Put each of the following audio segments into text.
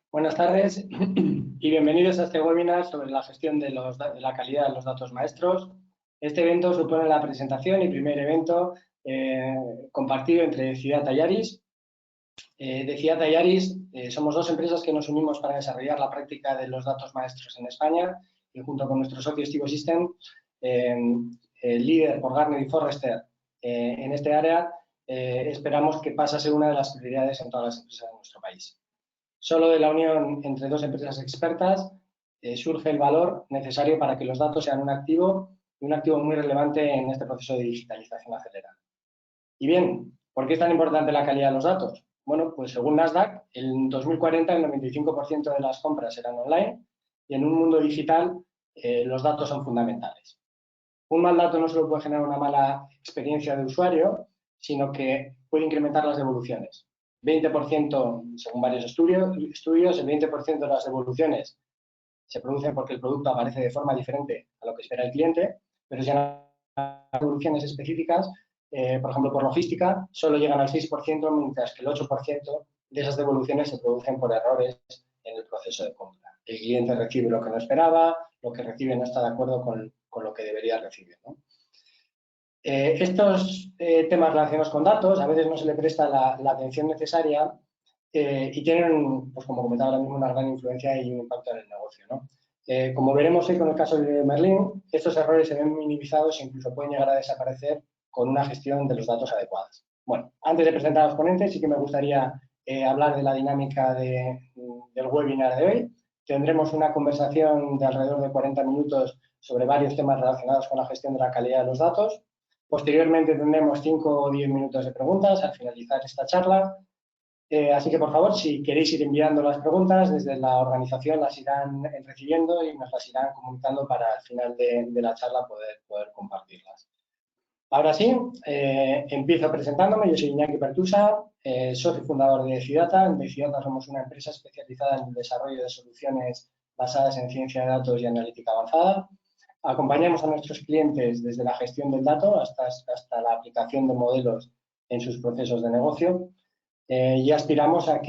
Buenas tardes y bienvenidos a este webinar sobre la gestión de la calidad de los datos maestros. Este evento supone la presentación y primer evento compartido entre Cidata y Aris. De Cidata y Aris somos dos empresas que nos unimos para desarrollar la práctica de los datos maestros en España y junto con nuestro socio Stivo System, líder por Gartner y Forrester en este área, esperamos que pase a ser una de las prioridades en todas las empresas de nuestro país. Solo de la unión entre dos empresas expertas surge el valor necesario para que los datos sean un activo y un activo muy relevante en este proceso de digitalización acelerada. Y bien, ¿por qué es tan importante la calidad de los datos? Bueno, pues según Nasdaq, en 2040 el 95% de las compras serán online y en un mundo digital los datos son fundamentales. Un mal dato no solo puede generar una mala experiencia de usuario, sino que puede incrementar las devoluciones. 20%, según varios estudios, el 20% de las devoluciones se producen porque el producto aparece de forma diferente a lo que espera el cliente, pero si las devoluciones específicas, por ejemplo, por logística, solo llegan al 6%, mientras que el 8% de esas devoluciones se producen por errores en el proceso de compra. El cliente recibe lo que no esperaba, lo que recibe no está de acuerdo con lo que debería recibir, ¿no? Estos temas relacionados con datos a veces no se le presta la atención necesaria y tienen, pues como comentaba ahora mismo, una gran influencia y un impacto en el negocio, ¿no? Como veremos hoy con el caso de Merlin, estos errores se ven minimizados e incluso pueden llegar a desaparecer con una gestión de los datos adecuadas. Bueno, antes de presentar a los ponentes, sí que me gustaría hablar de la dinámica del webinar de hoy. Tendremos una conversación de alrededor de 40 minutos sobre varios temas relacionados con la gestión de la calidad de los datos. Posteriormente tendremos 5 o 10 minutos de preguntas al finalizar esta charla. Así que, por favor, si queréis ir enviando las preguntas, desde la organización las irán recibiendo y nos las irán comunicando para al final de la charla poder compartirlas. Ahora sí, empiezo presentándome. Yo soy Iñaki Pertusa, socio fundador de Cidata. En Cidata somos una empresa especializada en el desarrollo de soluciones basadas en ciencia de datos y analítica avanzada. Acompañamos a nuestros clientes desde la gestión del dato hasta la aplicación de modelos en sus procesos de negocio. Y aspiramos a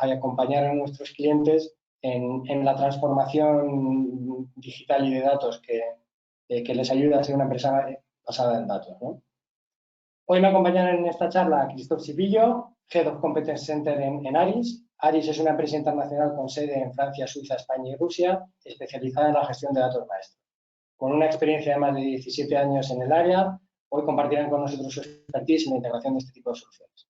acompañar a nuestros clientes en la transformación digital y de datos que les ayuda a ser una empresa basada en datos, ¿no? Hoy me acompañan en esta charla Christophe Sipillo, Head of Competence Center en Aris. Aris es una empresa internacional con sede en Francia, Suiza, España y Rusia, especializada en la gestión de datos maestros. Con una experiencia de más de 17 años en el área, hoy compartirán con nosotros su expertise en la integración de este tipo de soluciones.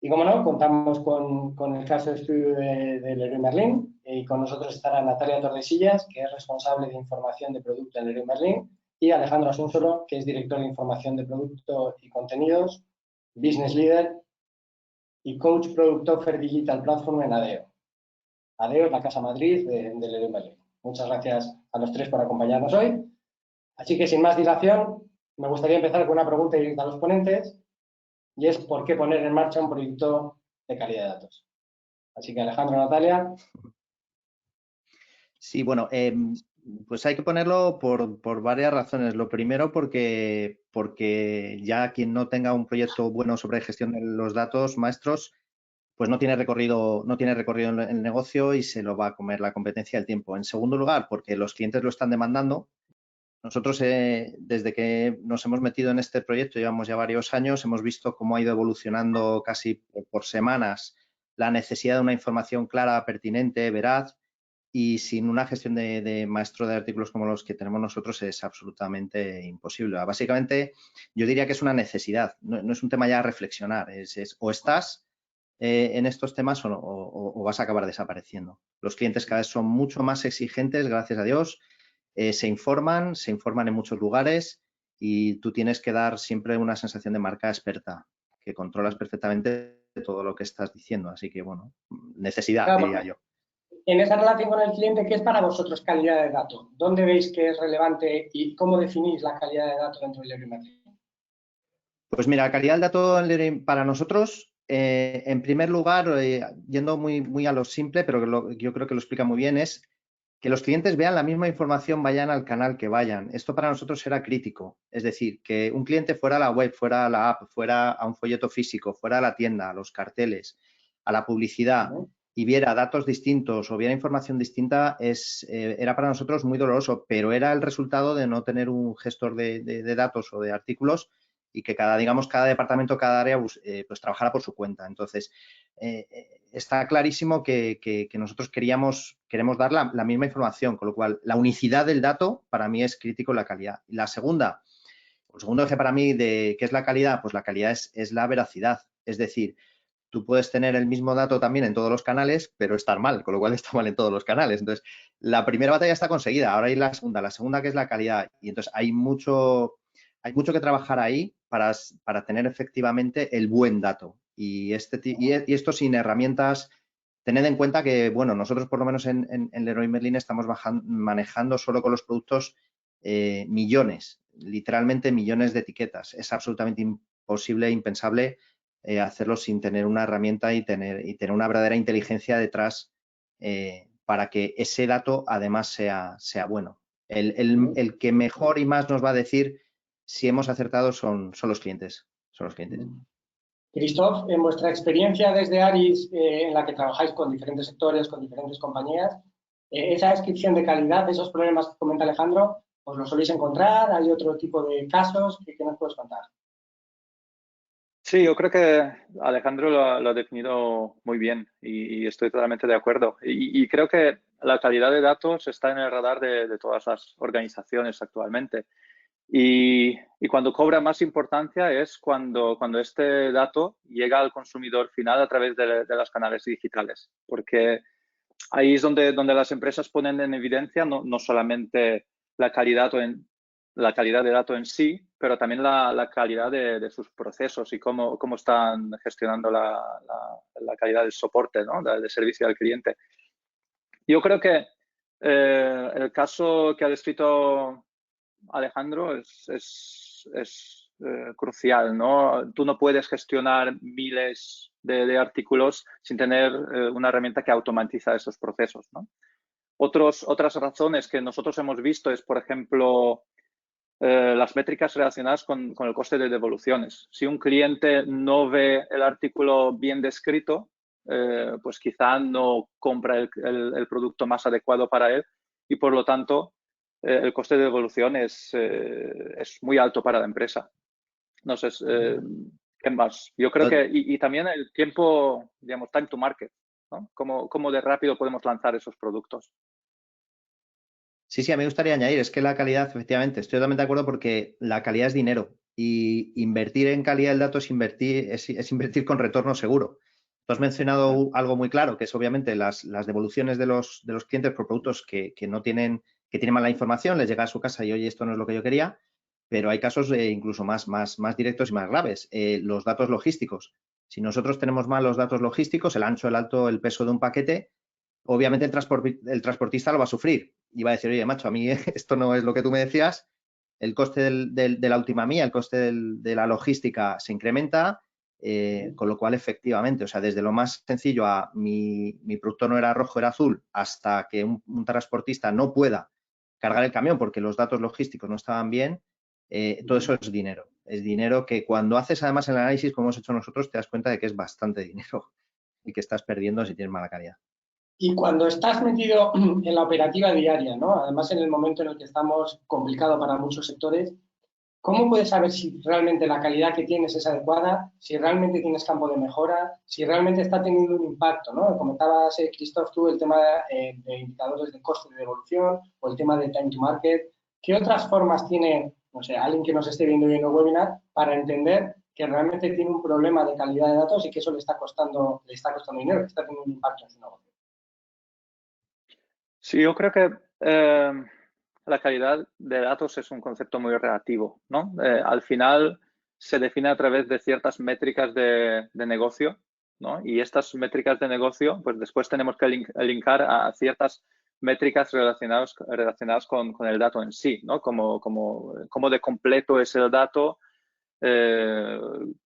Y como no, contamos con el caso de estudio de Leroy Merlin y con nosotros estará Natalia Tordesillas, que es responsable de información de producto en Leroy Merlin, y Alejandro Asúnsolo, que es director de información de producto y contenidos, business leader y coach product offer digital platform en ADEO. ADEO es la Casa Madrid de Leroy Merlin. Muchas gracias a los tres por acompañarnos hoy. Así que sin más dilación, me gustaría empezar con una pregunta directa a los ponentes, y es por qué poner en marcha un proyecto de calidad de datos. Así que Alejandro, Natalia. Sí, bueno, pues hay que ponerlo por varias razones. Lo primero porque ya quien no tenga un proyecto bueno sobre gestión de los datos maestros, pues no tiene recorrido en el negocio y se lo va a comer la competencia del tiempo. En segundo lugar, porque los clientes lo están demandando. Nosotros, desde que nos hemos metido en este proyecto, llevamos ya varios años, hemos visto cómo ha ido evolucionando casi por semanas la necesidad de una información clara, pertinente, veraz, y sin una gestión de maestro de artículos como los que tenemos nosotros es absolutamente imposible. Básicamente, yo diría que es una necesidad, no es un tema ya a reflexionar, o estás en estos temas o vas a acabar desapareciendo. Los clientes cada vez son mucho más exigentes, gracias a Dios. Se informan en muchos lugares y tú tienes que dar siempre una sensación de marca experta, que controlas perfectamente todo lo que estás diciendo. Así que, bueno, necesidad, claro, diría yo. En esa relación con el cliente, ¿qué es para vosotros calidad de datos? ¿Dónde veis que es relevante y cómo definís la calidad de datos dentro del Leroy Merlin? Pues mira, calidad del dato para nosotros, en primer lugar, yendo muy a lo simple, pero yo creo que lo explica muy bien, es que los clientes vean la misma información, vayan al canal que vayan. Esto para nosotros era crítico. Es decir, que un cliente fuera a la web, fuera a la app, fuera a un folleto físico, fuera a la tienda, a los carteles, a la publicidad, y viera datos distintos o viera información distinta, era para nosotros muy doloroso, pero era el resultado de no tener un gestor de datos o de artículos y que cada departamento, cada área, pues trabajara por su cuenta. Entonces, está clarísimo que nosotros queremos dar la misma información, con lo cual la unicidad del dato para mí es crítico en la calidad. Y el segundo eje para mí de qué es la calidad, pues la calidad es la veracidad. Es decir, tú puedes tener el mismo dato también en todos los canales, pero estar mal, con lo cual está mal en todos los canales. Entonces, la primera batalla está conseguida, ahora hay la segunda que es la calidad. Y entonces hay mucho que trabajar ahí para tener efectivamente el buen dato. Y esto sin herramientas, tened en cuenta que, bueno, nosotros por lo menos en Leroy Merlin estamos manejando solo con los productos millones, literalmente millones de etiquetas. Es absolutamente imposible, impensable hacerlo sin tener una herramienta y tener una verdadera inteligencia detrás para que ese dato además sea bueno. El que mejor y más nos va a decir si hemos acertado son los clientes. Christoph, en vuestra experiencia desde Aris, en la que trabajáis con diferentes sectores, con diferentes compañías, esa descripción de calidad, esos problemas que comenta Alejandro, ¿os los soléis encontrar? ¿Hay otro tipo de casos que nos puedes contar? Sí, yo creo que Alejandro lo ha definido muy bien y estoy totalmente de acuerdo. Y creo que la calidad de datos está en el radar de todas las organizaciones actualmente. Y cuando cobra más importancia es cuando este dato llega al consumidor final a través de los canales digitales. Porque ahí es donde las empresas ponen en evidencia no solamente la calidad de dato en sí, pero también la calidad de sus procesos y cómo están gestionando la calidad del soporte, ¿no? de servicio al cliente. Yo creo que el caso que ha descrito Alejandro es crucial, ¿no? Tú no puedes gestionar miles de artículos sin tener una herramienta que automatiza esos procesos, ¿no? Otras razones que nosotros hemos visto es, por ejemplo, las métricas relacionadas con el coste de devoluciones. Si un cliente no ve el artículo bien descrito, pues quizá no compra el producto más adecuado para él y, por lo tanto, el coste de devolución es muy alto para la empresa. No sé, ¿qué más? Yo creo que, y también el tiempo, digamos, time to market, ¿no? ¿Cómo de rápido podemos lanzar esos productos? Sí, a mí me gustaría añadir, es que la calidad, efectivamente, estoy totalmente de acuerdo porque la calidad es dinero y invertir en calidad del dato es invertir con retorno seguro. Tú has mencionado algo muy claro, que es obviamente las devoluciones de los clientes por productos que tienen mala información, les llega a su casa y, oye, esto no es lo que yo quería, pero hay casos incluso más directos y más graves. Los datos logísticos. Si nosotros tenemos mal los datos logísticos, el ancho, el alto, el peso de un paquete, obviamente el transportista lo va a sufrir y va a decir, oye, macho, a mí esto no es lo que tú me decías, el coste de la última mía, el coste de la logística se incrementa, con lo cual, efectivamente, o sea, desde lo más sencillo a mi producto no era rojo, era azul, hasta que un transportista no pueda cargar el camión porque los datos logísticos no estaban bien, todo eso es dinero. Es dinero que cuando haces además el análisis, como hemos hecho nosotros, te das cuenta de que es bastante dinero y que estás perdiendo si tienes mala calidad. Y cuando estás metido en la operativa diaria, ¿no? Además en el momento en el que estamos complicado para muchos sectores, ¿cómo puedes saber si realmente la calidad que tienes es adecuada, si realmente tienes campo de mejora, si realmente está teniendo un impacto, ¿no? Comentabas, Christoph, tú el tema de indicadores de coste de devolución o el tema de time to market. ¿Qué otras formas tiene, no sé, alguien que nos esté viendo en el webinar para entender que realmente tiene un problema de calidad de datos y que eso le está costando dinero, que está teniendo un impacto en su negocio? Sí, yo creo que la calidad de datos es un concepto muy relativo, ¿no? Al final se define a través de ciertas métricas de negocio, ¿no? Y estas métricas de negocio, pues después tenemos que linkar a ciertas métricas relacionadas con el dato en sí, ¿no? Como de completo es el dato,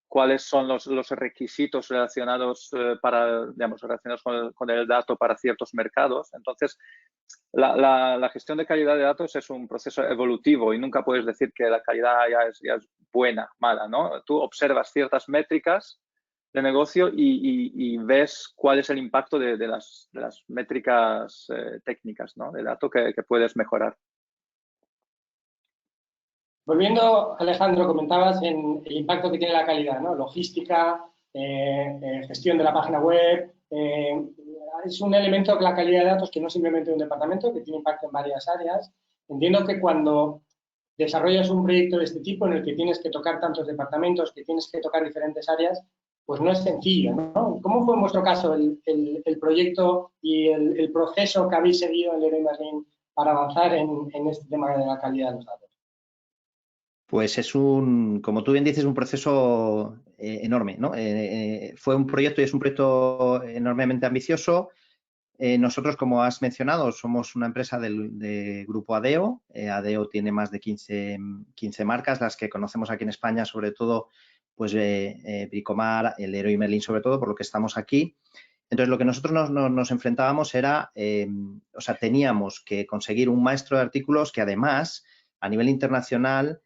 cuáles son los requisitos relacionados relacionados con el dato para ciertos mercados. Entonces, la gestión de calidad de datos es un proceso evolutivo y nunca puedes decir que la calidad ya es buena, mala, ¿no? Tú observas ciertas métricas negocio y ves cuál es el impacto de las métricas técnicas, ¿no? De dato que puedes mejorar. Volviendo, Alejandro, comentabas en el impacto que tiene la calidad, ¿no? Logística, gestión de la página web. Es un elemento de la calidad de datos que no es simplemente un departamento, que tiene impacto en varias áreas. Entiendo que cuando desarrollas un proyecto de este tipo en el que tienes que tocar tantos departamentos, que tienes que tocar diferentes áreas, pues no es sencillo, ¿no? ¿Cómo fue en vuestro caso el proyecto y el proceso que habéis seguido en Leroy Merlin para avanzar en este tema de la calidad de los datos? Pues es como tú bien dices, un proceso enorme, ¿no? Fue un proyecto y es un proyecto enormemente ambicioso. Nosotros, como has mencionado, somos una empresa de grupo ADEO. ADEO tiene más de 15 marcas, las que conocemos aquí en España, sobre todo, pues Bricomar, el Leroy Merlin, sobre todo, por lo que estamos aquí. Entonces, lo que nosotros nos enfrentábamos era, o sea, teníamos que conseguir un maestro de artículos que además, a nivel internacional,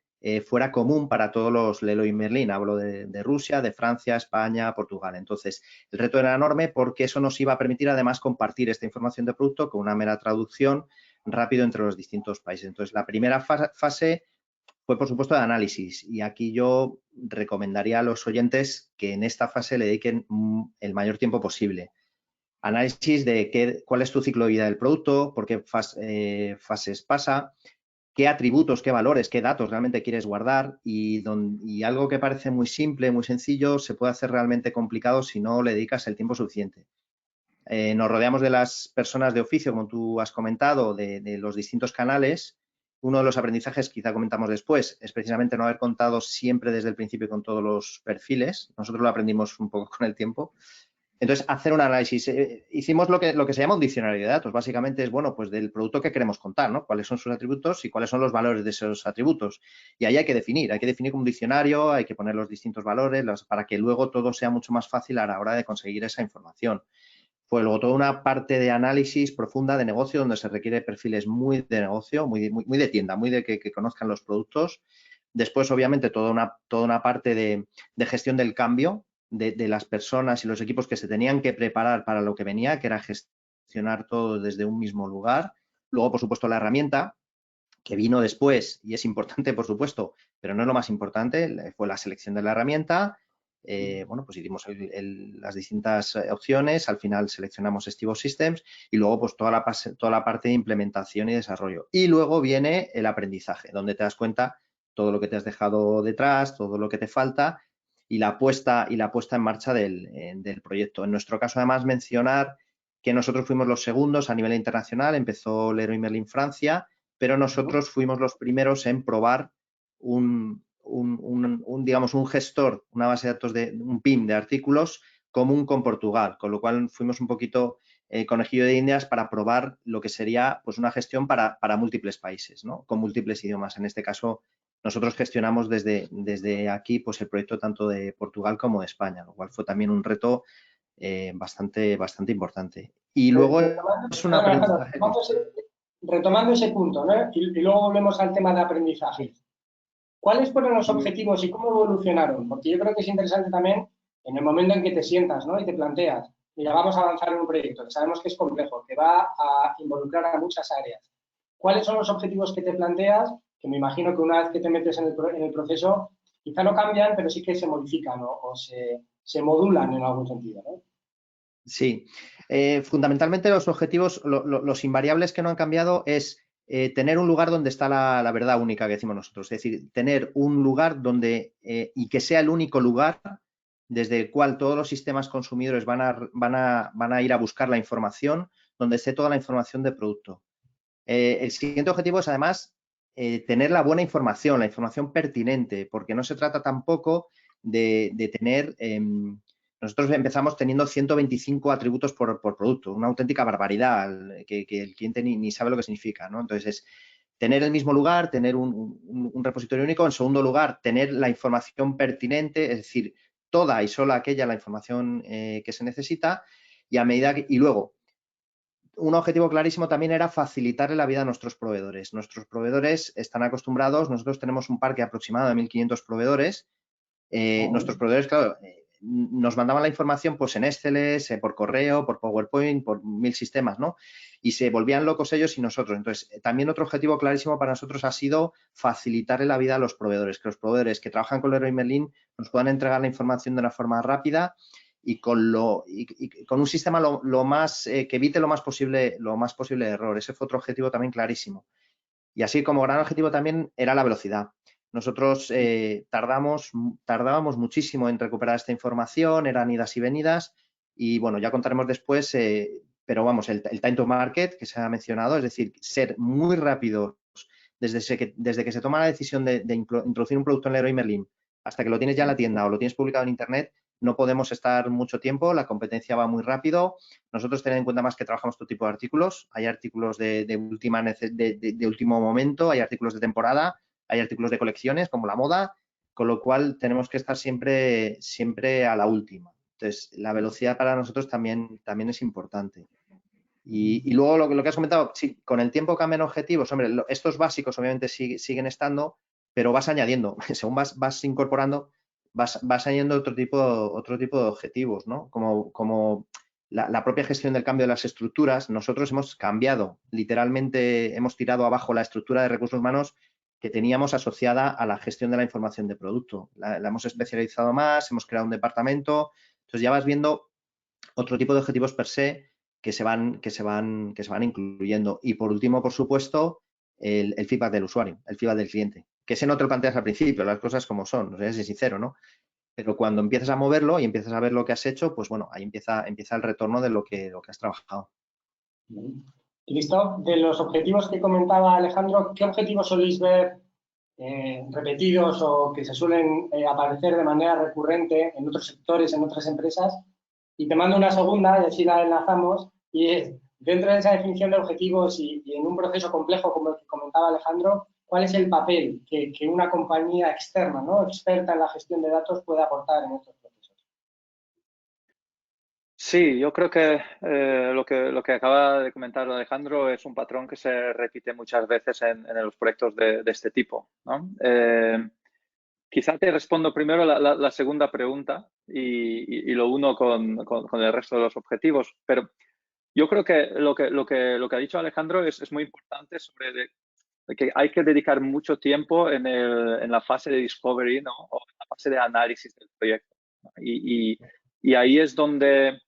fuera común para todos los Leroy Merlin. Hablo de Rusia, de Francia, España, Portugal. Entonces, el reto era enorme porque eso nos iba a permitir además compartir esta información de producto con una mera traducción rápido entre los distintos países. Entonces, la primera fase fue, por supuesto, de análisis. Y aquí yo recomendaría a los oyentes que en esta fase le dediquen el mayor tiempo posible. Análisis de cuál es tu ciclo de vida del producto, por qué fases pasa, qué atributos, qué valores, qué datos realmente quieres guardar y algo que parece muy simple, muy sencillo, se puede hacer realmente complicado si no le dedicas el tiempo suficiente. Nos rodeamos de las personas de oficio, como tú has comentado, de los distintos canales. Uno de los aprendizajes, quizá comentamos después, es precisamente no haber contado siempre desde el principio con todos los perfiles. Nosotros lo aprendimos un poco con el tiempo. Entonces, hacer un análisis. Hicimos lo que se llama un diccionario de datos. Básicamente es, bueno, pues del producto que queremos contar, ¿no? Cuáles son sus atributos y cuáles son los valores de esos atributos. Y ahí hay que definir como un diccionario, hay que poner los distintos valores para que luego todo sea mucho más fácil a la hora de conseguir esa información. Fue luego toda una parte de análisis profunda de negocio donde se requiere perfiles muy de negocio, muy de tienda, muy de que conozcan los productos. Después, obviamente, toda una parte de gestión del cambio, de las personas y los equipos que se tenían que preparar para lo que venía, que era gestionar todo desde un mismo lugar. Luego, por supuesto, la herramienta, que vino después y es importante, por supuesto, pero no es lo más importante, fue la selección de la herramienta. Bueno, pues hicimos las distintas opciones, al final seleccionamos Stivo Systems y luego pues toda la parte de implementación y desarrollo. Y luego viene el aprendizaje, donde te das cuenta todo lo que te has dejado detrás, todo lo que te falta y la puesta en marcha del proyecto. En nuestro caso, además, mencionar que nosotros fuimos los segundos a nivel internacional, empezó Leroy Merlin Francia, pero nosotros fuimos los primeros en probar digamos, un gestor, una base de datos un PIM de artículos común con Portugal, con lo cual fuimos un poquito conejillo de indias para probar lo que sería pues una gestión para múltiples países, ¿no? Con múltiples idiomas. En este caso, nosotros gestionamos desde aquí pues el proyecto tanto de Portugal como de España, lo cual fue también un reto bastante importante. Y luego es un aprendizaje. Retomando ese punto, ¿no? Y luego volvemos al tema de aprendizaje. ¿Cuáles fueron los objetivos y cómo evolucionaron? Porque yo creo que es interesante también en el momento en que te sientas, ¿no? Y te planteas, mira, vamos a avanzar en un proyecto que sabemos que es complejo, que va a involucrar a muchas áreas. ¿Cuáles son los objetivos que te planteas? Que me imagino que una vez que te metes en el proceso, quizá no cambian, pero sí que se modifican, ¿no? O se modulan en algún sentido, ¿no? Sí, fundamentalmente los objetivos, los invariables que no han cambiado es tener un lugar donde está la verdad única que decimos nosotros, es decir, tener un lugar donde, y que sea el único lugar desde el cual todos los sistemas consumidores van a ir a buscar la información, donde esté toda la información de producto. El siguiente objetivo es además tener la buena información, la información pertinente, porque no se trata tampoco de tener... nosotros empezamos teniendo 125 atributos por producto, una auténtica barbaridad que el cliente ni sabe lo que significa, ¿no? Entonces, es tener el mismo lugar, tener un repositorio único. En segundo lugar, tener la información pertinente, es decir, toda y solo aquella la información que se necesita y luego, un objetivo clarísimo también era facilitarle la vida a nuestros proveedores. Nuestros proveedores están acostumbrados, nosotros tenemos un parque aproximado de 1.500 proveedores. Nuestros proveedores, claro, nos mandaban la información pues en Excel, por correo, por PowerPoint, por 1000 sistemas, ¿no? Y se volvían locos ellos y nosotros. Entonces, también otro objetivo clarísimo para nosotros ha sido facilitarle la vida a los proveedores, que los proveedores que trabajan con Leroy Merlin nos puedan entregar la información de una forma rápida y con un sistema lo más que evite lo más posible error. Ese fue otro objetivo también clarísimo. Y así como gran objetivo también era la velocidad. Nosotros tardábamos muchísimo en recuperar esta información, eran idas y venidas y bueno, ya contaremos después, pero vamos, el time to market que se ha mencionado, es decir, ser muy rápidos desde que se toma la decisión de introducir un producto en Leroy Merlin hasta que lo tienes ya en la tienda o lo tienes publicado en Internet, no podemos estar mucho tiempo, la competencia va muy rápido. Nosotros tened en cuenta más que trabajamos todo tipo de artículos. Hay artículos de último momento, hay artículos de temporada, hay artículos de colecciones como la moda, con lo cual tenemos que estar siempre a la última. Entonces, la velocidad para nosotros también es importante. Y luego lo que has comentado, sí, con el tiempo cambian objetivos. Hombre, estos básicos obviamente siguen estando, pero vas añadiendo, según vas incorporando, vas añadiendo otro tipo de objetivos, ¿no? Como la propia gestión del cambio de las estructuras. Nosotros hemos cambiado, literalmente hemos tirado abajo la estructura de recursos humanos que teníamos asociada a la gestión de la información de producto. La hemos especializado más, hemos creado un departamento. Entonces ya vas viendo otro tipo de objetivos per se que se van incluyendo. Y por último, por supuesto, el feedback del usuario, el feedback del cliente. Que ese no te lo planteas al principio, las cosas como son, no sé si es sincero, ¿no? Pero cuando empiezas a moverlo y empiezas a ver lo que has hecho, pues bueno, ahí empieza el retorno de lo que has trabajado. Listo. De los objetivos que comentaba Alejandro, ¿qué objetivos soléis ver repetidos o que se suelen aparecer de manera recurrente en otros sectores, en otras empresas? Y te mando una segunda, y así la enlazamos, y es, dentro de esa definición de objetivos y en un proceso complejo como el que comentaba Alejandro, ¿cuál es el papel que una compañía externa, ¿no?, experta en la gestión de datos puede aportar en estos procesos? Sí, yo creo que lo que acaba de comentar Alejandro es un patrón que se repite muchas veces en los proyectos de este tipo, ¿no? Quizá te respondo primero la segunda pregunta y lo uno con el resto de los objetivos, pero yo creo que lo que ha dicho Alejandro es muy importante sobre de que hay que dedicar mucho tiempo en la fase de discovery, ¿no?, o en la fase de análisis del proyecto, ¿no? Y ahí es donde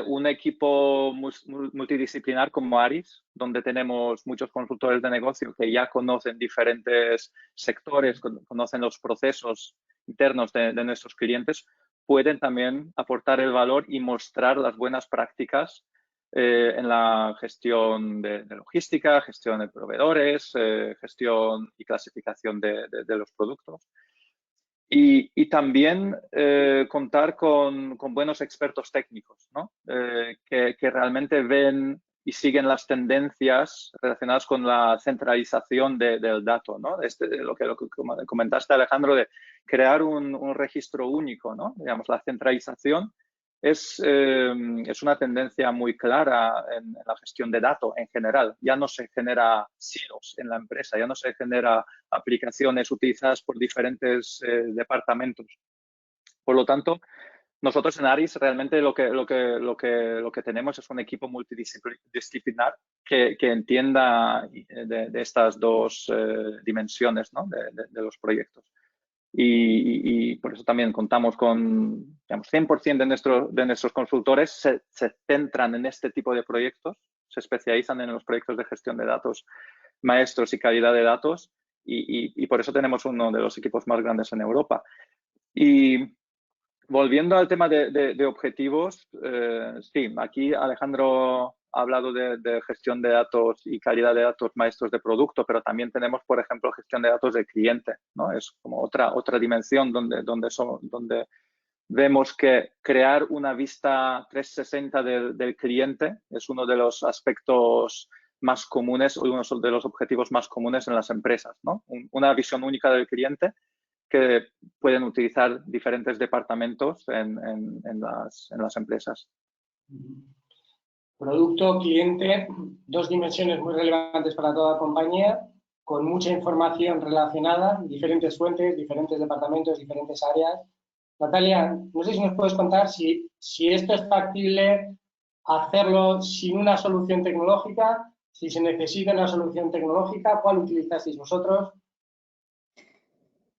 un equipo multidisciplinar como Aris, donde tenemos muchos consultores de negocio que ya conocen diferentes sectores, conocen los procesos internos de nuestros clientes, pueden también aportar el valor y mostrar las buenas prácticas en la gestión de logística, gestión de proveedores, gestión y clasificación de los productos. Y también contar con buenos expertos técnicos, ¿no? Que realmente ven y siguen las tendencias relacionadas con la centralización del dato, ¿no? Lo que comentaste, Alejandro, de crear un registro único, ¿no? Digamos, la centralización es una tendencia muy clara en la gestión de datos en general. Ya no se genera silos en la empresa, ya no se genera aplicaciones utilizadas por diferentes departamentos. Por lo tanto, nosotros en Aris realmente lo que tenemos es un equipo multidisciplinar que entienda de estas dos dimensiones, ¿no?, de los proyectos. Y por eso también contamos con, digamos, 100% de nuestros consultores se centran en este tipo de proyectos, se especializan en los proyectos de gestión de datos, maestros y calidad de datos, y por eso tenemos uno de los equipos más grandes en Europa. Y volviendo al tema de objetivos, sí, aquí Alejandro ha hablado de gestión de datos y calidad de datos maestros de producto, pero también tenemos, por ejemplo, gestión de datos de cliente, ¿no? Es como otra dimensión donde vemos que crear una vista 360 del cliente es uno de los aspectos más comunes o uno de los objetivos más comunes en las empresas, ¿no? Una visión única del cliente que pueden utilizar diferentes departamentos en las empresas. Producto, cliente, dos dimensiones muy relevantes para toda compañía, con mucha información relacionada, diferentes fuentes, diferentes departamentos, diferentes áreas. Natalia, no sé si nos puedes contar si esto es factible hacerlo sin una solución tecnológica, si se necesita una solución tecnológica, ¿cuál utilizasteis vosotros?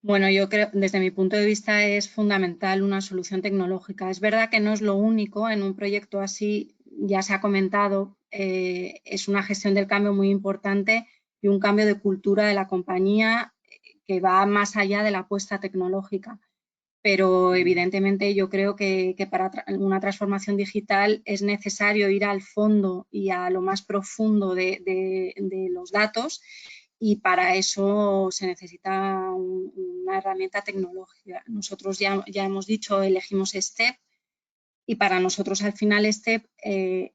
Bueno, yo creo, desde mi punto de vista, es fundamental una solución tecnológica. Es verdad que no es lo único, en un proyecto así, ya se ha comentado, es una gestión del cambio muy importante y un cambio de cultura de la compañía que va más allá de la apuesta tecnológica. Pero evidentemente yo creo que para una transformación digital es necesario ir al fondo y a lo más profundo de los datos, y para eso se necesita una herramienta tecnológica. Nosotros ya hemos dicho, elegimos STEP, y para nosotros al final STEP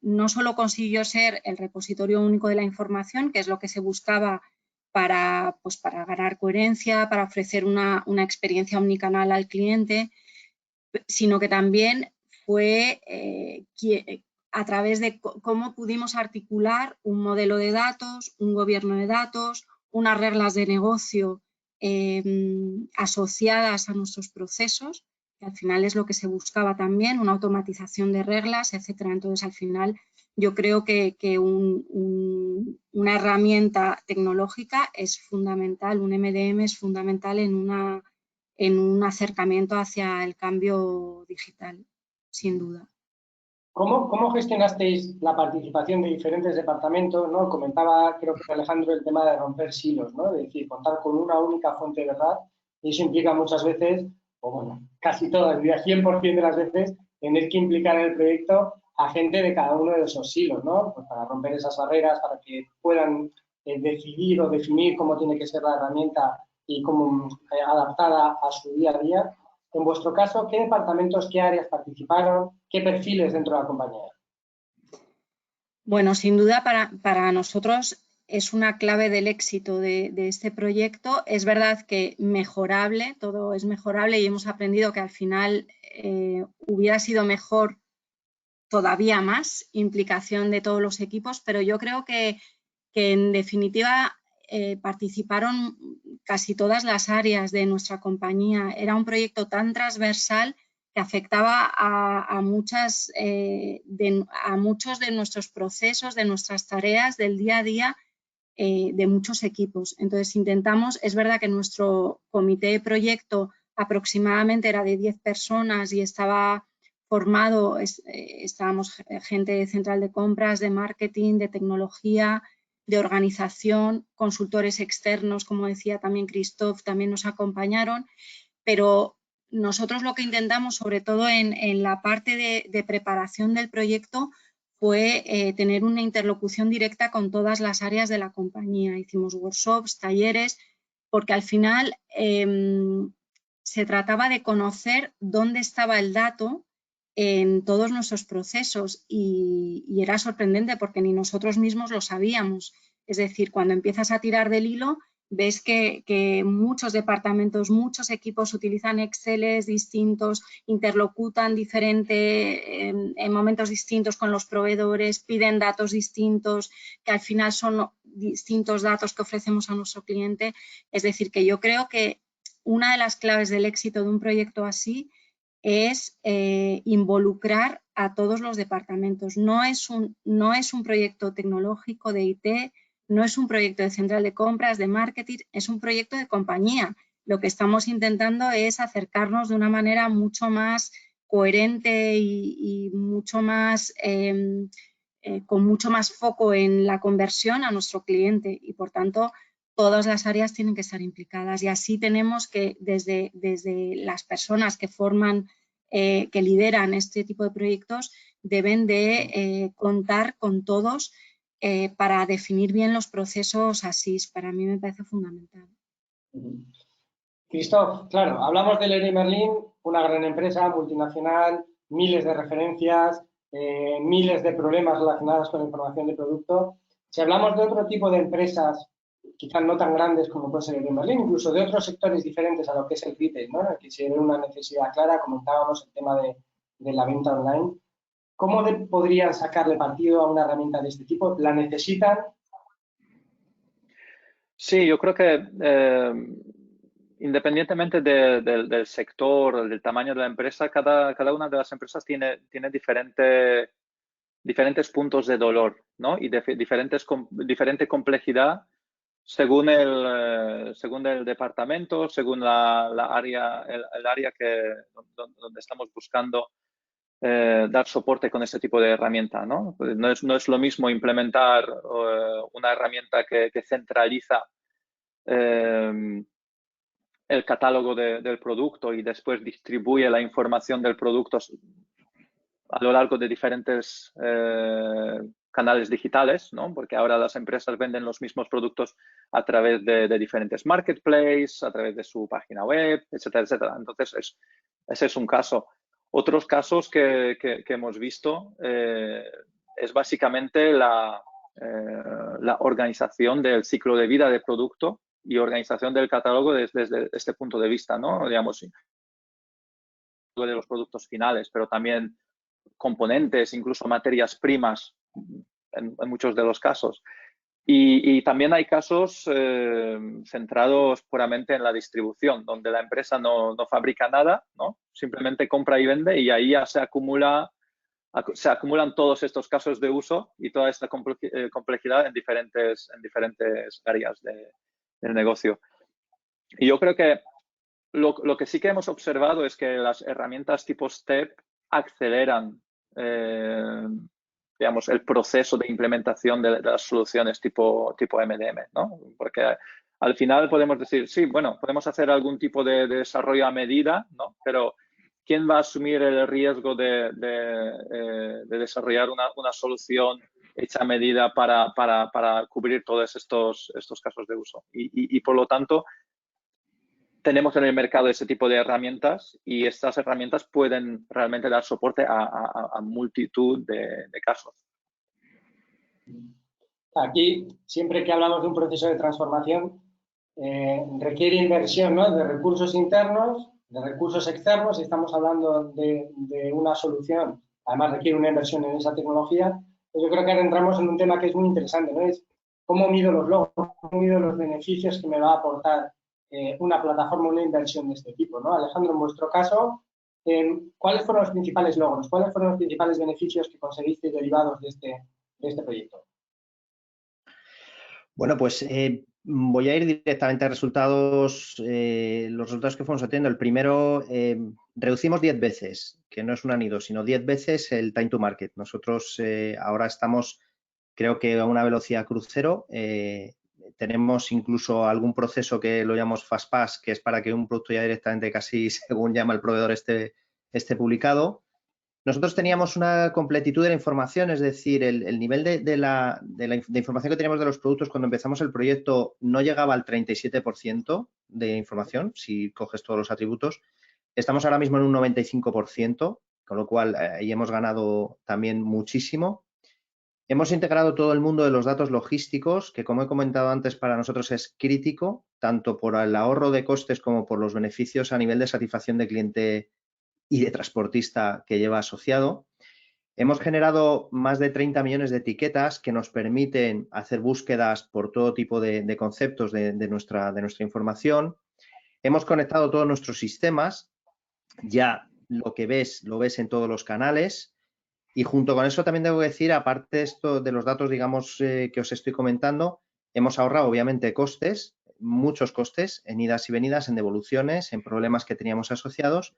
no solo consiguió ser el repositorio único de la información, que es lo que se buscaba para ganar coherencia, para ofrecer una experiencia omnicanal al cliente, sino que también fue a través de cómo pudimos articular un modelo de datos, un gobierno de datos, unas reglas de negocio asociadas a nuestros procesos, que al final es lo que se buscaba también, una automatización de reglas, etcétera. Entonces, al final, yo creo que una herramienta tecnológica es fundamental, un MDM es fundamental en un acercamiento hacia el cambio digital, sin duda. ¿Cómo gestionasteis la participación de diferentes departamentos, ¿no? Comentaba, creo que Alejandro, el tema de romper silos, ¿no? Es decir, contar con una única fuente de verdad, y eso implica muchas veces, o bueno, casi todas, diría 100% de las veces, tener que implicar en el proyecto a gente de cada uno de esos silos, ¿no? Pues para romper esas barreras, para que puedan decidir o definir cómo tiene que ser la herramienta y cómo adaptada a su día a día. En vuestro caso, ¿qué departamentos, qué áreas participaron? ¿Qué perfiles dentro de la compañía? Bueno, sin duda para nosotros es una clave del éxito de este proyecto. Es verdad que mejorable, todo es mejorable, y hemos aprendido que al final hubiera sido mejor todavía más implicación de todos los equipos, pero yo creo que en definitiva participaron casi todas las áreas de nuestra compañía. Era un proyecto tan transversal que afectaba a muchos de nuestros procesos, de nuestras tareas del día a día, de muchos equipos. Entonces intentamos, es verdad que nuestro comité de proyecto aproximadamente era de 10 personas y estaba formado, estábamos gente de central de compras, de marketing, de tecnología, de organización, consultores externos, como decía también Christoph, también nos acompañaron, pero nosotros lo que intentamos, sobre todo en la parte de preparación del proyecto, fue tener una interlocución directa con todas las áreas de la compañía. Hicimos workshops, talleres, porque al final se trataba de conocer dónde estaba el dato en todos nuestros procesos, y era sorprendente porque ni nosotros mismos lo sabíamos. Es decir, cuando empiezas a tirar del hilo, ves que muchos departamentos, muchos equipos utilizan Exceles distintos, interlocutan en momentos distintos con los proveedores, piden datos distintos, que al final son distintos datos que ofrecemos a nuestro cliente. Es decir, que yo creo que una de las claves del éxito de un proyecto así es involucrar a todos los departamentos. No es un proyecto tecnológico de IT, no es un proyecto de central de compras, de marketing, es un proyecto de compañía. Lo que estamos intentando es acercarnos de una manera mucho más coherente y mucho más, con mucho más foco en la conversión a nuestro cliente, y por tanto todas las áreas tienen que estar implicadas, y así tenemos que desde las personas que forman, que lideran este tipo de proyectos, deben de contar con todos para definir bien los procesos ASIS. Para mí me parece fundamental. Christoph, claro, hablamos de Leroy Merlin, una gran empresa multinacional, miles de referencias, miles de problemas relacionados con la información de producto. Si hablamos de otro tipo de empresas, quizás no tan grandes como puede ser Leroy Merlin, incluso de otros sectores diferentes a lo que es el retail, ¿no? En el que se ve una necesidad clara, comentábamos el tema de la venta online. ¿Cómo podrían sacarle partido a una herramienta de este tipo? ¿La necesitan? Sí, yo creo que independientemente del sector, del tamaño de la empresa, cada una de las empresas tiene diferentes puntos de dolor, ¿no? Y diferente complejidad según el departamento, según el área donde estamos buscando dar soporte con este tipo de herramienta, ¿no? Pues no es lo mismo implementar una herramienta que centraliza el catálogo del producto y después distribuye la información del producto a lo largo de diferentes canales digitales, ¿no? Porque ahora las empresas venden los mismos productos a través de diferentes marketplaces, a través de su página web, etcétera, etcétera. Entonces, ese es un caso. Otros casos que hemos visto es básicamente la organización del ciclo de vida del producto y organización del catálogo desde este punto de vista, ¿no? Digamos, de los productos finales, pero también componentes, incluso materias primas en muchos de los casos. Y también hay casos centrados puramente en la distribución, donde la empresa no fabrica nada, ¿no? Simplemente compra y vende, y ahí ya se acumulan todos estos casos de uso y toda esta complejidad en diferentes áreas del negocio. Y yo creo que lo que sí que hemos observado es que las herramientas tipo STEP aceleran digamos, el proceso de implementación de las soluciones tipo MDM, ¿no? Porque al final podemos decir, sí, bueno, podemos hacer algún tipo de desarrollo a medida, ¿no? Pero ¿quién va a asumir el riesgo de desarrollar una solución hecha a medida para cubrir todos estos casos de uso? Y por lo tanto, tenemos en el mercado ese tipo de herramientas, y estas herramientas pueden realmente dar soporte a multitud de casos. Aquí, siempre que hablamos de un proceso de transformación, requiere inversión, ¿no? De recursos internos, de recursos externos, y estamos hablando de una solución, además requiere una inversión en esa tecnología. Pues yo creo que ahora entramos en un tema que es muy interesante, ¿no? Es cómo mido los logros, cómo mido los beneficios que me va a aportar una plataforma, una inversión de este tipo, ¿no? Alejandro, en vuestro caso, ¿cuáles fueron los principales logros? ¿Cuáles fueron los principales beneficios que conseguiste derivados de este proyecto? Bueno, pues voy a ir directamente a resultados, los resultados que fuimos obteniendo. El primero, reducimos 10 veces, que no es una ni dos, sino 10 veces el time to market. Nosotros ahora estamos, creo que a una velocidad crucero. Tenemos incluso algún proceso que lo llamamos Fast Pass, que es para que un producto ya directamente, casi según llama el proveedor, esté publicado. Nosotros teníamos una completitud de la información, es decir, el nivel de información que teníamos de los productos cuando empezamos el proyecto no llegaba al 37% de información, si coges todos los atributos. Estamos ahora mismo en un 95%, con lo cual ahí hemos ganado también muchísimo. Hemos integrado todo el mundo de los datos logísticos, que como he comentado antes, para nosotros es crítico, tanto por el ahorro de costes como por los beneficios a nivel de satisfacción de cliente y de transportista que lleva asociado. Hemos generado más de 30 millones de etiquetas que nos permiten hacer búsquedas por todo tipo de conceptos de nuestra información. Hemos conectado todos nuestros sistemas, ya lo que ves, lo ves en todos los canales. Y junto con eso también debo decir, aparte de esto de los datos, digamos, que os estoy comentando, hemos ahorrado obviamente costes, muchos costes en idas y venidas, en devoluciones, en problemas que teníamos asociados,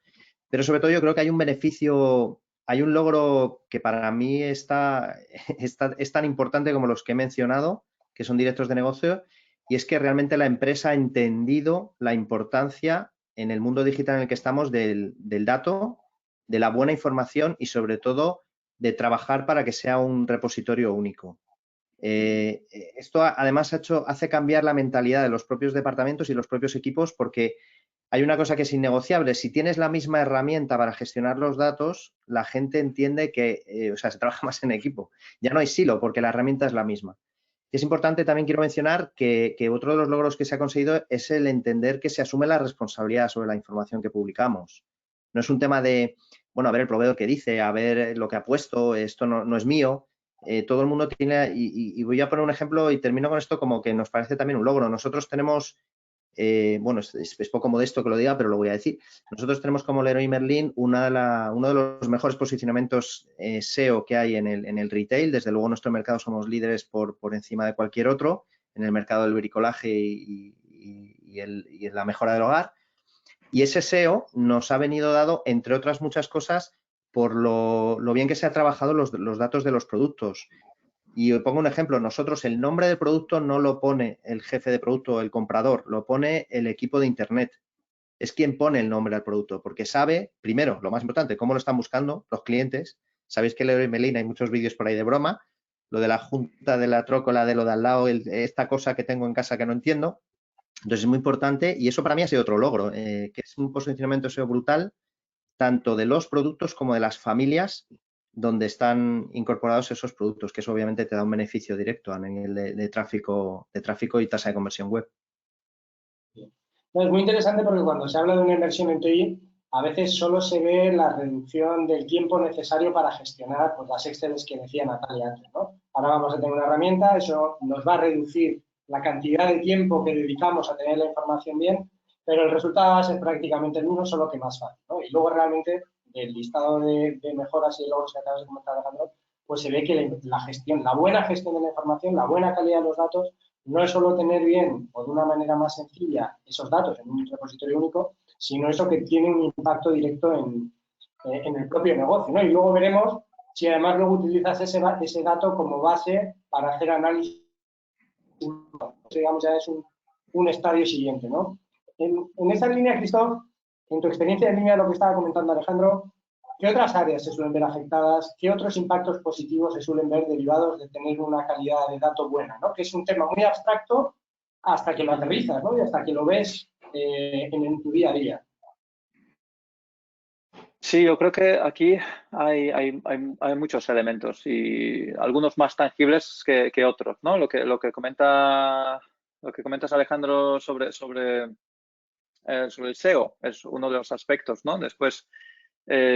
pero sobre todo yo creo que hay un beneficio, hay un logro que para mí es tan importante como los que he mencionado, que son directos de negocio, y es que realmente la empresa ha entendido la importancia en el mundo digital en el que estamos del dato, de la buena información y sobre todo de trabajar para que sea un repositorio único. Esto además hace cambiar la mentalidad de los propios departamentos y los propios equipos, porque hay una cosa que es innegociable. Si tienes la misma herramienta para gestionar los datos, la gente entiende que, se trabaja más en equipo. Ya no hay silo porque la herramienta es la misma. Es importante, también quiero mencionar que otro de los logros que se ha conseguido es el entender que se asume la responsabilidad sobre la información que publicamos. No es un tema de, bueno, a ver el proveedor que dice, a ver lo que ha puesto, esto no es mío. Todo el mundo tiene, y voy a poner un ejemplo y termino con esto como que nos parece también un logro. Nosotros tenemos bueno, es poco modesto que lo diga, pero lo voy a decir. Nosotros tenemos como Leroy Merlin uno de los mejores posicionamientos SEO que hay en el retail. Desde luego, en nuestro mercado somos líderes por encima de cualquier otro, en el mercado del bricolaje y en la mejora del hogar. Y ese SEO nos ha venido dado, entre otras muchas cosas, por lo bien que se ha trabajado los datos de los productos. Y os pongo un ejemplo, nosotros el nombre del producto no lo pone el jefe de producto o el comprador, lo pone el equipo de Internet. Es quien pone el nombre al producto, porque sabe, primero, lo más importante, cómo lo están buscando los clientes. Sabéis que en Leroy Merlin hay muchos vídeos por ahí de broma, lo de la junta de la trócola, de lo de al lado, esta cosa que tengo en casa que no entiendo. Entonces es muy importante y eso para mí ha sido otro logro, que es un posicionamiento SEO brutal, tanto de los productos como de las familias donde están incorporados esos productos, que eso obviamente te da un beneficio directo a nivel de tráfico y tasa de conversión web. No, es muy interesante porque cuando se habla de una inversión en TI, a veces solo se ve la reducción del tiempo necesario para gestionar pues, las Exceles que decía Natalia antes, ¿no? Ahora vamos a tener una herramienta, eso nos va a reducir la cantidad de tiempo que dedicamos a tener la información bien, pero el resultado va a ser prácticamente el mismo, solo que más fácil, ¿no? Y luego realmente del listado de mejoras y logros que acabas de comentar, Alejandro, pues se ve que la gestión, la buena gestión de la información, la buena calidad de los datos, no es solo tener bien o de una manera más sencilla esos datos en un repositorio único, sino eso que tiene un impacto directo en el propio negocio, ¿no? Y luego veremos si además luego utilizas ese dato como base para hacer análisis, digamos, ya es un estadio siguiente, ¿no? En esa línea, Cristóbal, en tu experiencia en línea de lo que estaba comentando Alejandro, ¿qué otras áreas se suelen ver afectadas? ¿Qué otros impactos positivos se suelen ver derivados de tener una calidad de dato buena, ¿no? Que es un tema muy abstracto hasta que lo aterrizas, ¿no? Y hasta que lo ves en tu día a día. Sí, yo creo que aquí hay muchos elementos y algunos más tangibles que otros, ¿no? Lo que comentas, Alejandro, sobre el SEO es uno de los aspectos, ¿no? Después,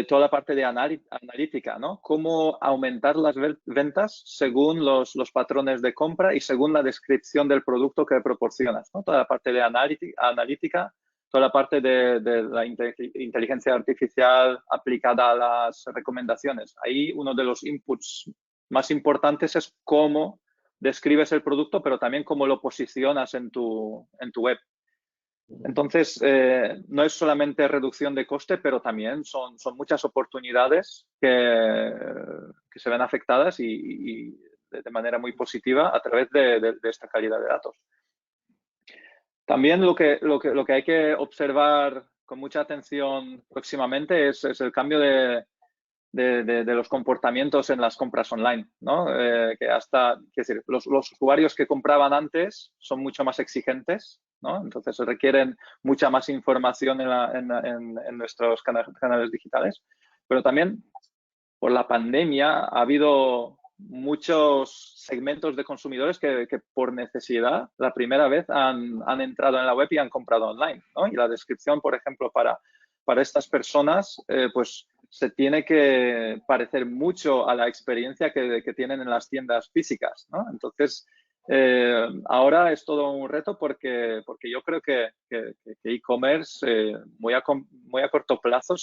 toda la parte de analítica, ¿no? Cómo aumentar las ventas según los patrones de compra y según la descripción del producto que proporcionas, ¿no? Toda la parte de analítica, toda la parte de la inteligencia artificial aplicada a las recomendaciones. Ahí uno de los inputs más importantes es cómo describes el producto, pero también cómo lo posicionas en tu web. Entonces, no es solamente reducción de coste, pero también son muchas oportunidades que se ven afectadas y de manera muy positiva a través de esta calidad de datos. También lo que hay que observar con mucha atención próximamente es el cambio de los comportamientos en las compras online, ¿no? Es decir, los usuarios que compraban antes son mucho más exigentes, ¿no? Entonces requieren mucha más información en nuestros canales digitales. Pero también por la pandemia ha habido muchos segmentos de consumidores que por necesidad la primera vez han entrado en la web y han comprado online, ¿no? Y la descripción, por ejemplo, para estas personas, pues se tiene que parecer mucho a la experiencia que tienen en las tiendas físicas, ¿no? Entonces, ahora es todo un reto porque yo creo que e-commerce muy a corto plazo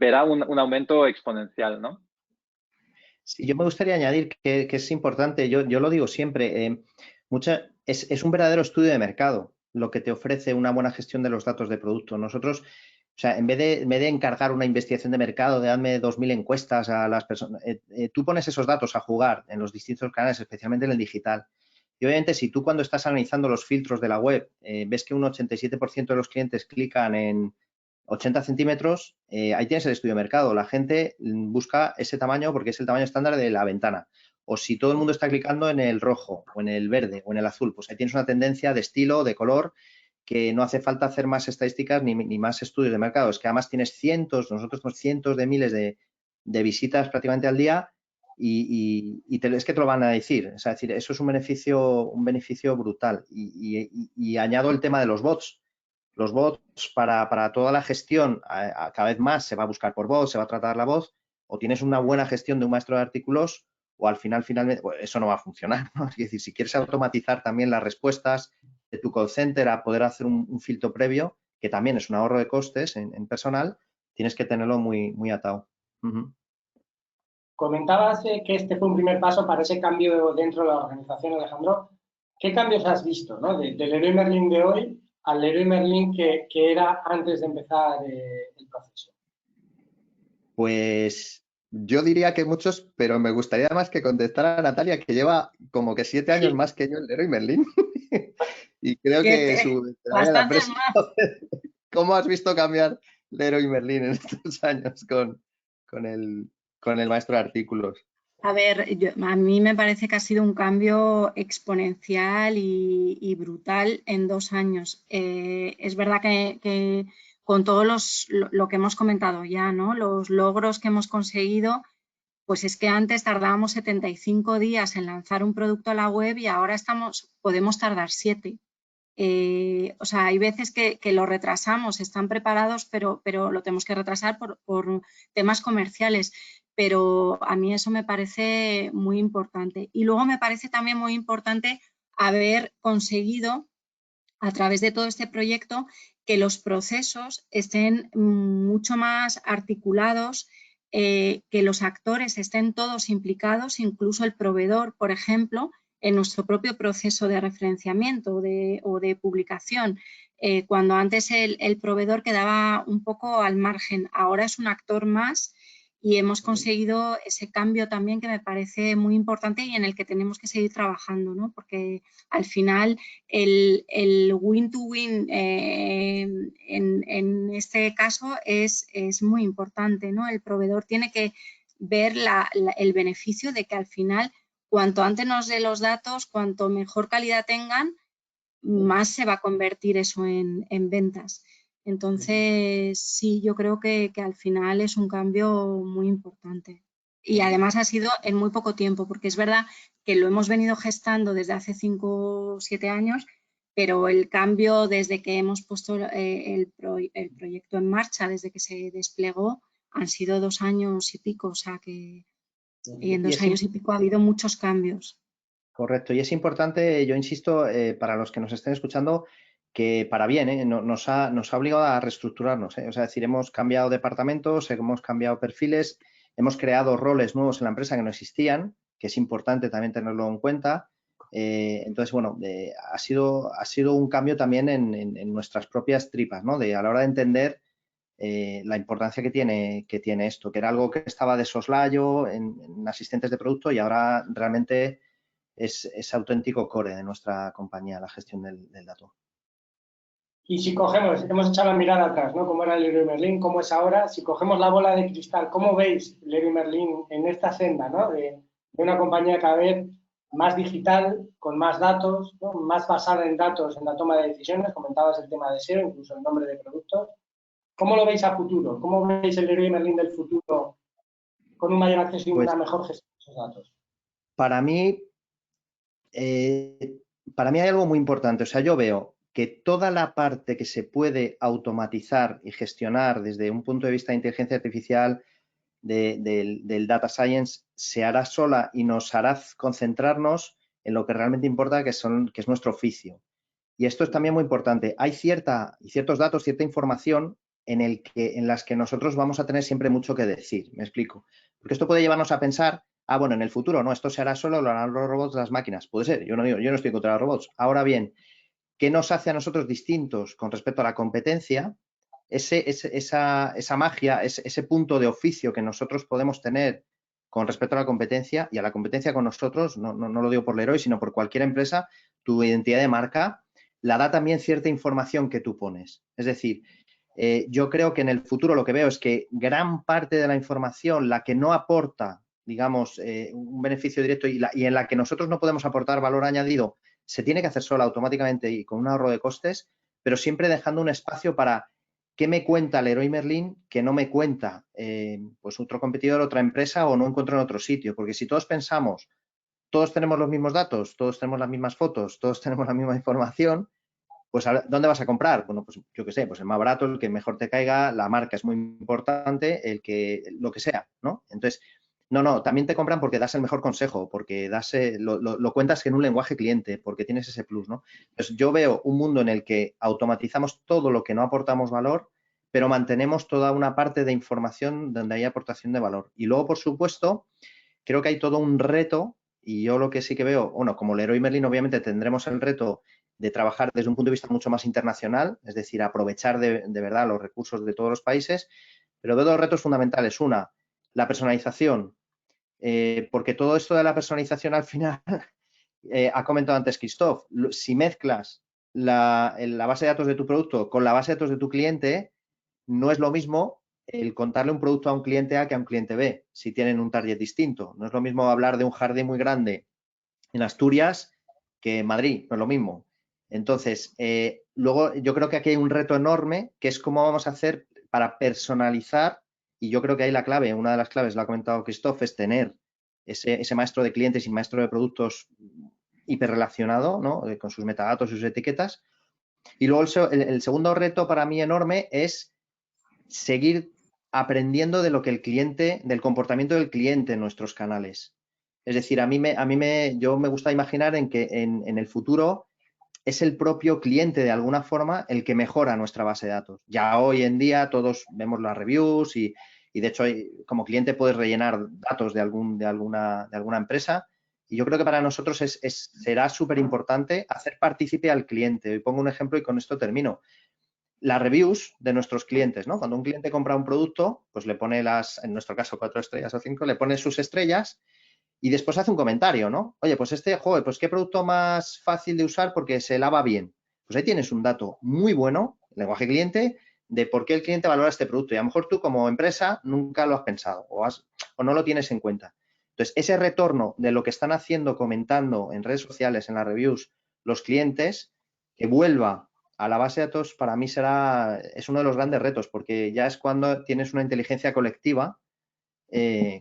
verá un aumento exponencial, ¿no? Sí, yo me gustaría añadir que es importante, yo lo digo siempre, es un verdadero estudio de mercado lo que te ofrece una buena gestión de los datos de producto. Nosotros, o sea, en vez de encargar una investigación de mercado, de darme 2.000 encuestas a las personas, tú pones esos datos a jugar en los distintos canales, especialmente en el digital. Y obviamente, si tú cuando estás analizando los filtros de la web, ves que un 87% de los clientes clican en 80 centímetros, ahí tienes el estudio de mercado. La gente busca ese tamaño porque es el tamaño estándar de la ventana. O si todo el mundo está clicando en el rojo o en el verde o en el azul, pues ahí tienes una tendencia de estilo, de color, que no hace falta hacer más estadísticas ni más estudios de mercado. Es que además tienes nosotros tenemos cientos de miles de visitas prácticamente al día y es que te lo van a decir. Es decir, eso es un beneficio brutal. Y añado el tema de los bots. Los bots para toda la gestión, cada vez más se va a buscar por voz, se va a tratar la voz, o tienes una buena gestión de un maestro de artículos o al final, finalmente, pues eso no va a funcionar, ¿no? Es decir, si quieres automatizar también las respuestas de tu call center a poder hacer un filtro previo, que también es un ahorro de costes en personal, tienes que tenerlo muy, muy atado. Comentabas que este fue un primer paso para ese cambio dentro de la organización, Alejandro. ¿Qué cambios has visto, ¿no? Del Leroy Merlin de hoy al Leroy Merlin que era antes de empezar el proceso? Pues yo diría que muchos, pero me gustaría más que contestara a Natalia, que lleva como que 7 años más que yo en Leroy Merlin. Y creo que traía la Bastantes presa. más. ¿Cómo has visto cambiar Leroy Merlin en estos años con el maestro de artículos? A ver, a mí me parece que ha sido un cambio exponencial y brutal en 2 años. Es verdad que con todo lo que hemos comentado ya, ¿no? Los logros que hemos conseguido, pues es que antes tardábamos 75 días en lanzar un producto a la web y ahora podemos tardar 7. O sea, hay veces que lo retrasamos, están preparados, pero lo tenemos que retrasar por temas comerciales. Pero a mí eso me parece muy importante. Y luego me parece también muy importante haber conseguido, a través de todo este proyecto, que los procesos estén mucho más articulados, que los actores estén todos implicados, incluso el proveedor, por ejemplo, en nuestro propio proceso de referenciamiento o de publicación. Cuando antes el proveedor quedaba un poco al margen, ahora es un actor más y hemos conseguido ese cambio también que me parece muy importante y en el que tenemos que seguir trabajando, ¿no? Porque al final el win-to-win en este caso es muy importante, ¿no? El proveedor tiene que ver el beneficio de que al final, cuanto antes nos dé los datos, cuanto mejor calidad tengan, más se va a convertir eso en ventas. Entonces, sí, yo creo que al final es un cambio muy importante. Y además ha sido en muy poco tiempo, porque es verdad que lo hemos venido gestando desde hace 5 o 7 años, pero el cambio desde que hemos puesto el proyecto en marcha, desde que se desplegó, han sido 2 años y pico. O sea que en 2 años y pico ha habido muchos cambios. Correcto, y es importante, yo insisto, para los que nos estén escuchando, que para bien, nos ha obligado a reestructurarnos. O sea, es decir, hemos cambiado departamentos, hemos cambiado perfiles, hemos creado roles nuevos en la empresa que no existían, que es importante también tenerlo en cuenta. Entonces, bueno, ha sido un cambio también en nuestras propias tripas, ¿no? A la hora de entender la importancia que tiene esto, que era algo que estaba de soslayo en asistentes de producto y ahora realmente es auténtico core de nuestra compañía, la gestión del dato. Y si cogemos, hemos echado la mirada atrás, ¿no? ¿Cómo era el Leroy Merlin? ¿Cómo es ahora? Si cogemos la bola de cristal, ¿cómo veis Leroy Merlin en esta senda, ¿no? De una compañía cada vez más digital, con más datos, ¿no? Más basada en datos en la toma de decisiones? Comentabas el tema de SEO, incluso el nombre de productos. ¿Cómo lo veis a futuro? ¿Cómo veis el Leroy Merlin del futuro con un mayor acceso y Pues, una mejor gestión de esos datos? Para mí hay algo muy importante. O sea, yo veo que toda la parte que se puede automatizar y gestionar desde un punto de vista de inteligencia artificial, del data science, se hará sola y nos hará concentrarnos en lo que realmente importa, que es nuestro oficio. Y esto es también muy importante. Hay ciertos datos, cierta información en las que nosotros vamos a tener siempre mucho que decir. Me explico. Porque esto puede llevarnos a pensar, bueno, en el futuro, no, esto se hará solo, lo harán los robots, las máquinas. Puede ser, yo no estoy contra los robots. Ahora bien, ¿qué nos hace a nosotros distintos con respecto a la competencia? Esa magia, ese punto de oficio que nosotros podemos tener con respecto a la competencia y a la competencia con nosotros, no lo digo por Leroy, sino por cualquier empresa, tu identidad de marca, la da también cierta información que tú pones. Es decir, yo creo que en el futuro lo que veo es que gran parte de la información, la que no aporta, digamos, un beneficio directo y en la que nosotros no podemos aportar valor añadido, se tiene que hacer sola automáticamente y con un ahorro de costes, pero siempre dejando un espacio para qué me cuenta Leroy Merlin que no me cuenta pues otro competidor, otra empresa o no encuentro en otro sitio. Porque si todos pensamos, todos tenemos los mismos datos, todos tenemos las mismas fotos, todos tenemos la misma información, pues ¿dónde vas a comprar? Bueno, pues yo qué sé, pues el más barato, el que mejor te caiga, la marca es muy importante, lo que sea, ¿no? Entonces, No, también te compran porque das el mejor consejo, porque lo cuentas en un lenguaje cliente, porque tienes ese plus, ¿no? Entonces, yo veo un mundo en el que automatizamos todo lo que no aportamos valor, pero mantenemos toda una parte de información donde hay aportación de valor. Y luego, por supuesto, creo que hay todo un reto, y yo lo que sí que veo, bueno, como Leroy Merlin, obviamente tendremos el reto de trabajar desde un punto de vista mucho más internacional, es decir, aprovechar de verdad los recursos de todos los países, pero veo dos retos fundamentales. Una, la personalización, porque todo esto de la personalización al final, ha comentado antes Christoph, si mezclas la base de datos de tu producto con la base de datos de tu cliente, no es lo mismo el contarle un producto a un cliente A que a un cliente B, si tienen un target distinto. No es lo mismo hablar de un jardín muy grande en Asturias que en Madrid, no es lo mismo. Entonces, luego yo creo que aquí hay un reto enorme, que es cómo vamos a hacer para personalizar, y yo creo que ahí la clave, una de las claves, lo ha comentado Christoph, es tener ese maestro de clientes y maestro de productos hiperrelacionado, ¿no? Con sus metadatos y sus etiquetas. Y luego el segundo reto para mí enorme es seguir aprendiendo de lo que el cliente, del comportamiento del cliente en nuestros canales. Es decir, yo me gusta imaginar en que en el futuro es el propio cliente de alguna forma el que mejora nuestra base de datos. Ya hoy en día todos vemos las reviews y de hecho como cliente puedes rellenar datos de alguna empresa, y yo creo que para nosotros será súper importante hacer partícipe al cliente. Hoy pongo un ejemplo y con esto termino. Las reviews de nuestros clientes, ¿no? Cuando un cliente compra un producto, pues le pone en nuestro caso 4 estrellas o 5, le pone sus estrellas y después hace un comentario, ¿no? Oye, pues pues qué producto más fácil de usar porque se lava bien. Pues ahí tienes un dato muy bueno, lenguaje cliente, de por qué el cliente valora este producto. Y a lo mejor tú como empresa nunca lo has pensado o no lo tienes en cuenta. Entonces, ese retorno de lo que están haciendo, comentando en redes sociales, en las reviews, los clientes, que vuelva a la base de datos, para mí es uno de los grandes retos, porque ya es cuando tienes una inteligencia colectiva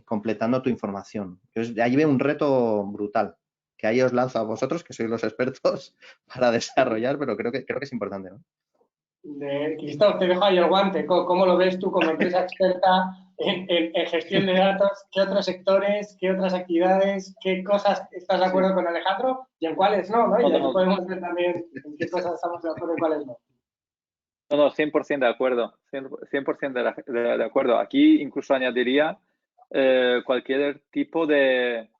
completando tu información. Entonces, de ahí veo un reto brutal, que ahí os lanzo a vosotros, que sois los expertos, para desarrollar, pero creo que es importante, ¿no? Christoph, te dejo ahí el guante. ¿Cómo lo ves tú como empresa experta en gestión de datos? ¿Qué otros sectores, qué otras actividades, qué cosas estás de acuerdo con Alejandro y en cuáles no, ¿no? Y aquí podemos ver también en qué cosas estamos de acuerdo y cuáles no. No, 100% de acuerdo, 100% de acuerdo. Aquí incluso añadiría cualquier tipo de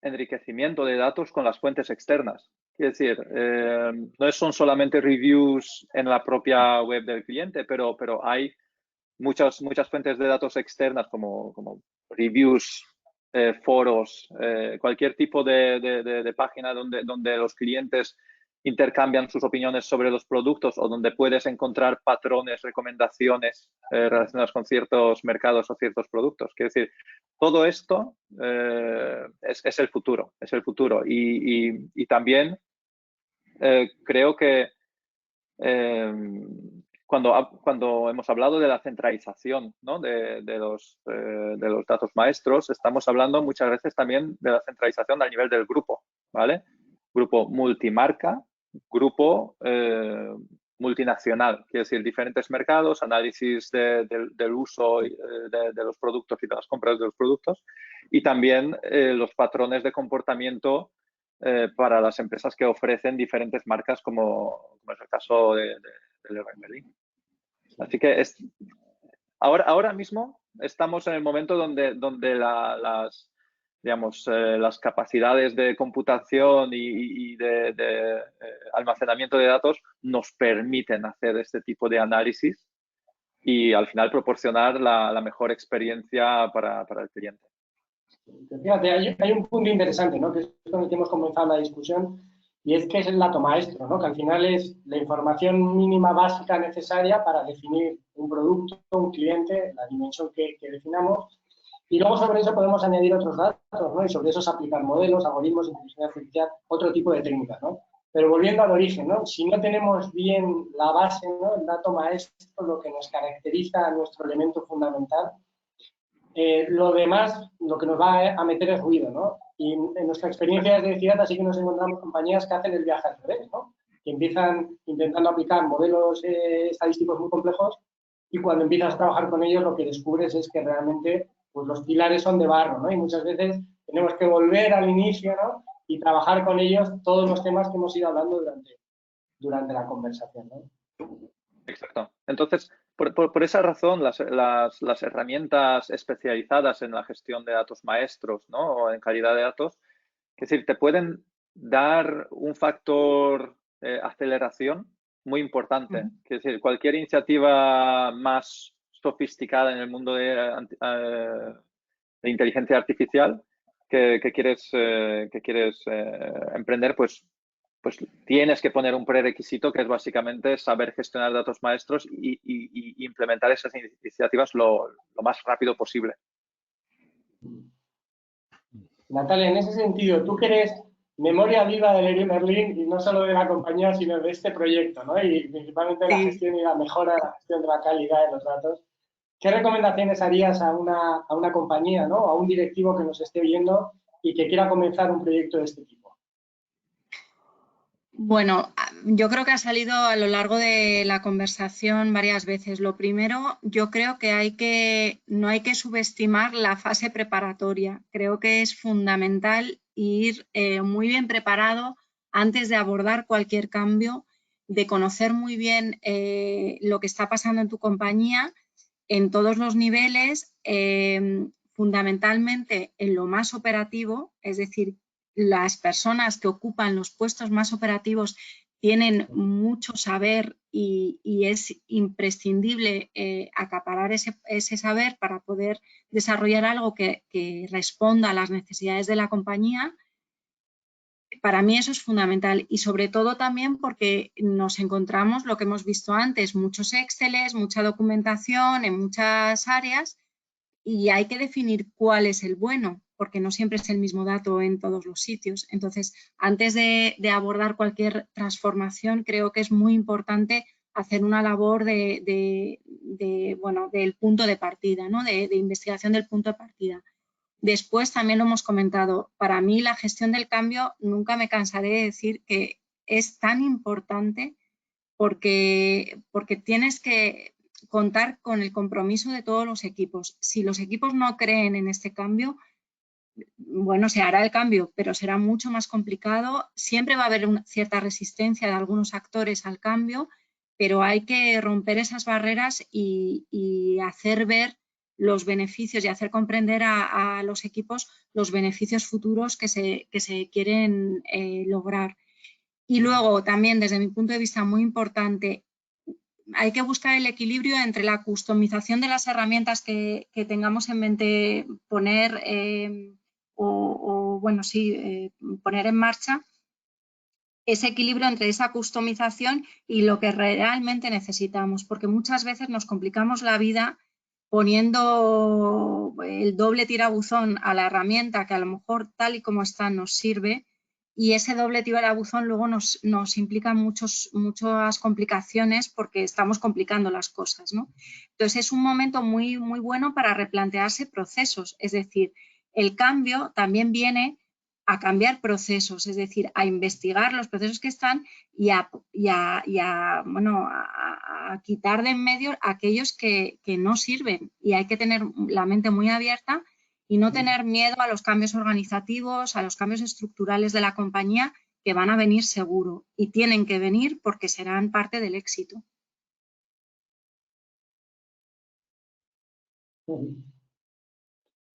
enriquecimiento de datos con las fuentes externas. Es decir, no son solamente reviews en la propia web del cliente, pero hay muchas fuentes de datos externas como reviews, foros, cualquier tipo de página donde los clientes intercambian sus opiniones sobre los productos o donde puedes encontrar patrones, recomendaciones relacionadas con ciertos mercados o ciertos productos. Quiero decir, todo esto es el futuro, y también creo que cuando hemos hablado de la centralización, ¿no? de los datos maestros, estamos hablando muchas veces también de la centralización al nivel del grupo, ¿vale? Grupo multimarca, grupo multinacional, quiere decir, diferentes mercados, análisis del uso de los productos y de las compras de los productos, y también los patrones de comportamiento para las empresas que ofrecen diferentes marcas, como es el caso de Leroy Merlin. Así que ahora mismo estamos en el momento donde las capacidades de computación y de almacenamiento de datos nos permiten hacer este tipo de análisis y al final proporcionar la mejor experiencia para el cliente. Fíjate, hay un punto interesante, ¿no? Que es con el que hemos comenzado la discusión, y es que es el dato maestro, ¿no? Que al final es la información mínima básica necesaria para definir un producto, un cliente, la dimensión que definamos, y luego sobre eso podemos añadir otros datos, ¿no? Y sobre eso aplicar modelos, algoritmos, inteligencia artificial, otro tipo de técnicas, ¿no? Pero volviendo al origen, ¿no? Si no tenemos bien la base, ¿no? El dato maestro, lo que nos caracteriza, nuestro elemento fundamental, lo demás, lo que nos va a meter es ruido, ¿no? Y en nuestra experiencia desde Cidata sí que nos encontramos compañías que hacen el viaje al revés, ¿no? Que empiezan intentando aplicar modelos estadísticos muy complejos y cuando empiezas a trabajar con ellos lo que descubres es que realmente pues los pilares son de barro, ¿no? Y muchas veces tenemos que volver al inicio, ¿no? Y trabajar con ellos todos los temas que hemos ido hablando durante la conversación, ¿no? Exacto. Entonces, por esa razón, las herramientas especializadas en la gestión de datos maestros, ¿no? O en calidad de datos, es decir, te pueden dar un factor aceleración muy importante. Es decir, cualquier iniciativa más sofisticada en el mundo de inteligencia artificial que quieres emprender, pues tienes que poner un prerequisito que es básicamente saber gestionar datos maestros y implementar esas iniciativas lo más rápido posible. Natalia, en ese sentido, tú que eres memoria viva de Leroy Merlin y no solo de la compañía, sino de este proyecto, ¿no? Y principalmente de la gestión y la mejora de la gestión de la calidad de los datos. ¿Qué recomendaciones harías a una compañía, ¿no? A un directivo que nos esté viendo y que quiera comenzar un proyecto de este tipo? Bueno, yo creo que ha salido a lo largo de la conversación varias veces. Lo primero, yo creo que no hay que subestimar la fase preparatoria. Creo que es fundamental ir muy bien preparado antes de abordar cualquier cambio, de conocer muy bien lo que está pasando en tu compañía en todos los niveles, fundamentalmente en lo más operativo, es decir, las personas que ocupan los puestos más operativos tienen mucho saber y es imprescindible acaparar ese saber para poder desarrollar algo que responda a las necesidades de la compañía. Para mí eso es fundamental y sobre todo también porque nos encontramos lo que hemos visto antes, muchos Exceles, mucha documentación en muchas áreas y hay que definir cuál es el bueno, porque no siempre es el mismo dato en todos los sitios. Entonces, antes de abordar cualquier transformación, creo que es muy importante hacer una labor del punto de partida, ¿no? de investigación del punto de partida. Después, también lo hemos comentado, para mí la gestión del cambio, nunca me cansaré de decir que es tan importante porque tienes que contar con el compromiso de todos los equipos. Si los equipos no creen en este cambio, bueno, se hará el cambio, pero será mucho más complicado. Siempre va a haber una cierta resistencia de algunos actores al cambio, pero hay que romper esas barreras y hacer ver los beneficios y hacer comprender a los equipos los beneficios futuros que se quieren lograr. Y luego también, desde mi punto de vista, muy importante, hay que buscar el equilibrio entre la customización de las herramientas que tengamos en mente poner poner en marcha, ese equilibrio entre esa customización y lo que realmente necesitamos, porque muchas veces nos complicamos la vida poniendo el doble tirabuzón a la herramienta que a lo mejor tal y como está nos sirve, y ese doble tirabuzón luego nos implica muchas complicaciones porque estamos complicando las cosas, ¿no? Entonces es un momento muy, muy bueno para replantearse procesos, es decir, el cambio también viene a cambiar procesos, es decir, a investigar los procesos que están y a quitar de en medio aquellos que no sirven, y hay que tener la mente muy abierta y no tener miedo a los cambios organizativos, a los cambios estructurales de la compañía, que van a venir seguro y tienen que venir porque serán parte del éxito.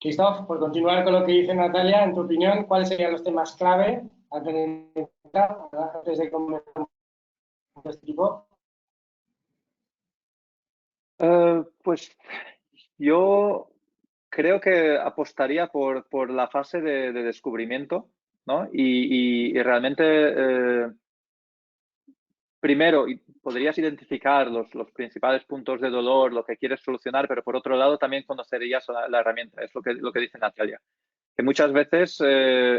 Christoph, por continuar con lo que dice Natalia, en tu opinión, ¿cuáles serían los temas clave a tener en cuenta antes de comenzar este tipo? Pues yo creo que apostaría por la fase de descubrimiento, ¿no? Y realmente, primero, podrías identificar los principales puntos de dolor, lo que quieres solucionar, pero por otro lado también conocerías la herramienta, es lo que dice Natalia. Que muchas veces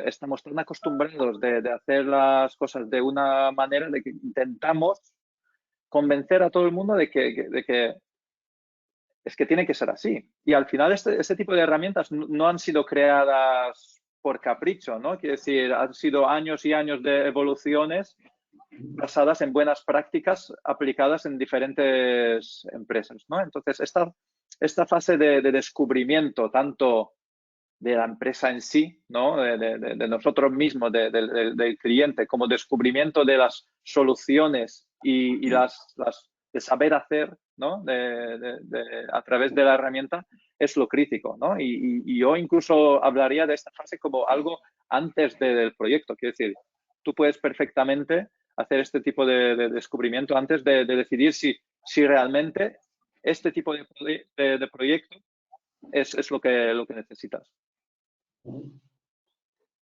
estamos tan acostumbrados de hacer las cosas de una manera de que intentamos convencer a todo el mundo de que es que tiene que ser así. Y al final este tipo de herramientas no han sido creadas por capricho, ¿no? Quiere decir, han sido años y años de evoluciones basadas en buenas prácticas aplicadas en diferentes empresas, ¿no? Entonces, esta fase de descubrimiento, tanto de la empresa en sí, ¿no? de nosotros mismos, del cliente, como descubrimiento de las soluciones y las de saber hacer, ¿no? A través de la herramienta, es lo crítico, ¿no? Y yo incluso hablaría de esta fase como algo antes del proyecto. Quiero decir, tú puedes perfectamente hacer este tipo de descubrimiento antes de decidir si realmente este tipo de proyecto es lo que necesitas.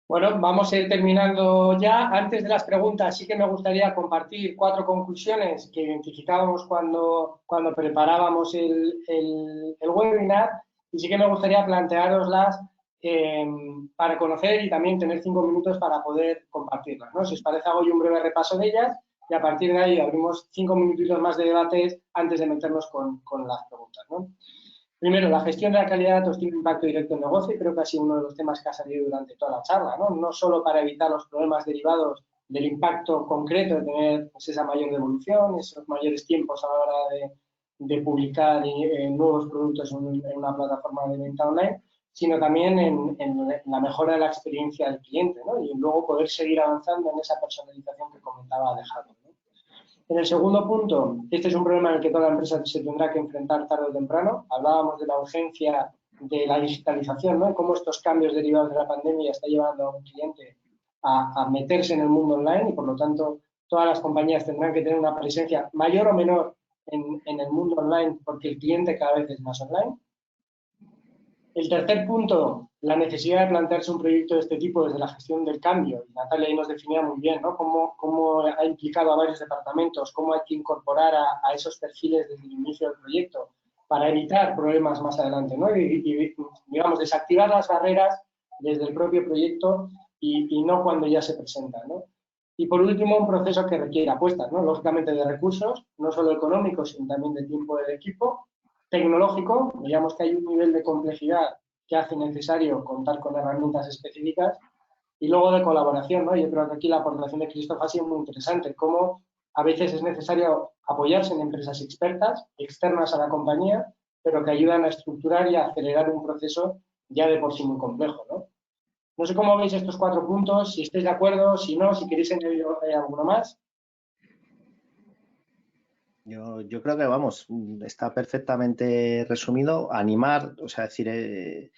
Bueno, vamos a ir terminando ya. Antes de las preguntas, sí que me gustaría compartir 4 conclusiones que identificábamos cuando preparábamos el webinar, y sí que me gustaría planteároslas para conocer y también tener 5 minutos para poder compartirlas, ¿no? Si os parece, hago yo un breve repaso de ellas y a partir de ahí abrimos 5 minutitos más de debates antes de meternos con las preguntas, ¿no? Primero, la gestión de la calidad de datos tiene un impacto directo en el negocio y creo que ha sido uno de los temas que ha salido durante toda la charla, ¿no? No solo para evitar los problemas derivados del impacto concreto de tener pues, esa mayor devolución, esos mayores tiempos a la hora de publicar nuevos productos en una plataforma de venta online, sino también en la mejora de la experiencia del cliente, ¿no? Y luego poder seguir avanzando en esa personalización que comentaba Alejandro, ¿no? En el segundo punto, este es un problema en el que toda la empresa se tendrá que enfrentar tarde o temprano. Hablábamos de la urgencia de la digitalización, ¿no? Cómo estos cambios derivados de la pandemia está llevando a un cliente a meterse en el mundo online y, por lo tanto, todas las compañías tendrán que tener una presencia mayor o menor en el mundo online porque el cliente cada vez es más online. El tercer punto, la necesidad de plantearse un proyecto de este tipo desde la gestión del cambio. Y Natalia ahí nos definía muy bien, ¿no? Cómo ha implicado a varios departamentos, cómo hay que incorporar a esos perfiles desde el inicio del proyecto para evitar problemas más adelante, ¿no? Y digamos, desactivar las barreras desde el propio proyecto y no cuando ya se presentan, ¿no? Y por último, un proceso que requiere apuestas, ¿no? Lógicamente de recursos, no solo económicos, sino también de tiempo del equipo, tecnológico, digamos que hay un nivel de complejidad que hace necesario contar con herramientas específicas, y luego de colaboración, ¿no? Yo creo que aquí la aportación de Christoph ha sido muy interesante, cómo a veces es necesario apoyarse en empresas expertas, externas a la compañía, pero que ayudan a estructurar y a acelerar un proceso ya de por sí muy complejo, ¿no? No sé cómo veis estos 4 puntos, si estáis de acuerdo, si no, si queréis añadir alguno más. Yo creo que, vamos, está perfectamente resumido. Animar, o sea, decir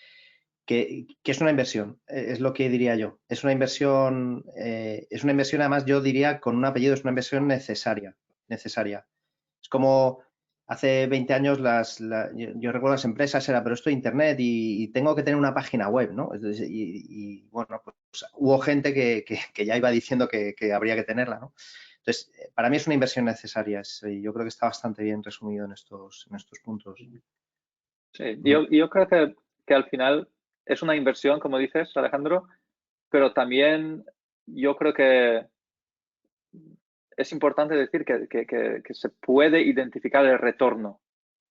que es una inversión, es lo que diría yo. Es una inversión además, yo diría, con un apellido, es una inversión necesaria. Es como hace 20 años yo recuerdo las empresas, pero esto de Internet y tengo que tener una página web, ¿no? Y bueno, pues hubo gente que ya iba diciendo que habría que tenerla, ¿no? Entonces, para mí es una inversión necesaria. Yo creo que está bastante bien resumido en estos puntos. Sí, yo creo que al final es una inversión, como dices, Alejandro, pero también yo creo que es importante decir que se puede identificar el retorno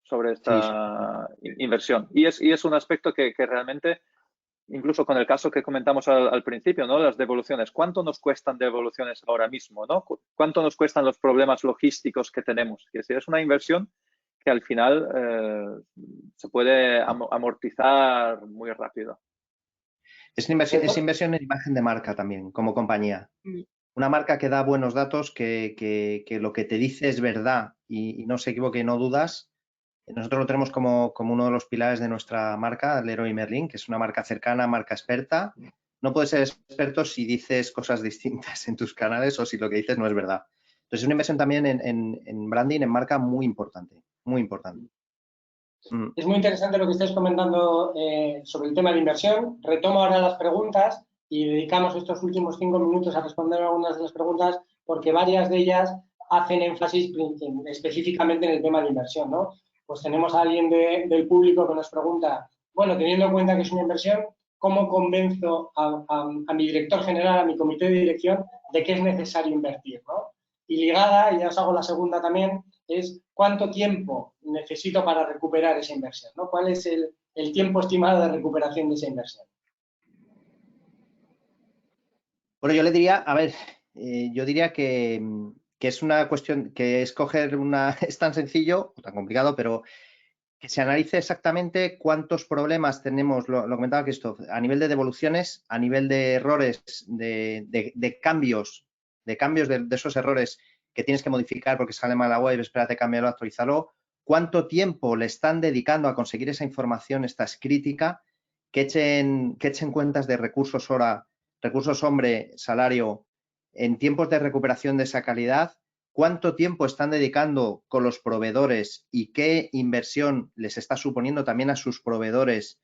sobre esta inversión. Y es un aspecto que realmente, incluso con el caso que comentamos al principio, ¿no? Las devoluciones. ¿Cuánto nos cuestan devoluciones ahora mismo, ¿no? ¿Cuánto nos cuestan los problemas logísticos que tenemos? Es decir, es una inversión que al final se puede amortizar muy rápido. Es inversión en imagen de marca también, como compañía. Una marca que da buenos datos, que lo que te dice es verdad y no se equivoque y no dudas. Nosotros lo tenemos como uno de los pilares de nuestra marca, Leroy Merlin, que es una marca cercana, marca experta. No puedes ser experto si dices cosas distintas en tus canales o si lo que dices no es verdad. Entonces, es una inversión también en branding, en marca, muy importante, muy importante. Es muy interesante lo que estáis comentando sobre el tema de inversión. Retomo ahora las preguntas y dedicamos estos últimos 5 minutos a responder algunas de las preguntas porque varias de ellas hacen énfasis específicamente en el tema de inversión, ¿no? Pues tenemos a alguien del público que nos pregunta, bueno, teniendo en cuenta que es una inversión, ¿cómo convenzo a mi director general, a mi comité de dirección, de que es necesario invertir, ¿no? Y ligada, y ya os hago la segunda también, es cuánto tiempo necesito para recuperar esa inversión, ¿no? ¿Cuál es el tiempo estimado de recuperación de esa inversión? Bueno, yo le diría, a ver, yo diría que es una cuestión que escoger es tan sencillo o tan complicado, pero que se analice exactamente cuántos problemas tenemos, lo comentaba Christoph, a nivel de devoluciones, a nivel de errores, de cambios de esos errores que tienes que modificar porque sale mal la web, espérate, cámbialo, actualízalo. ¿Cuánto tiempo le están dedicando a conseguir esa información? Esta es crítica. Que echen cuentas de recursos hora, recursos hombre, salario, en tiempos de recuperación de esa calidad. ¿Cuánto tiempo están dedicando con los proveedores y qué inversión les está suponiendo también a sus proveedores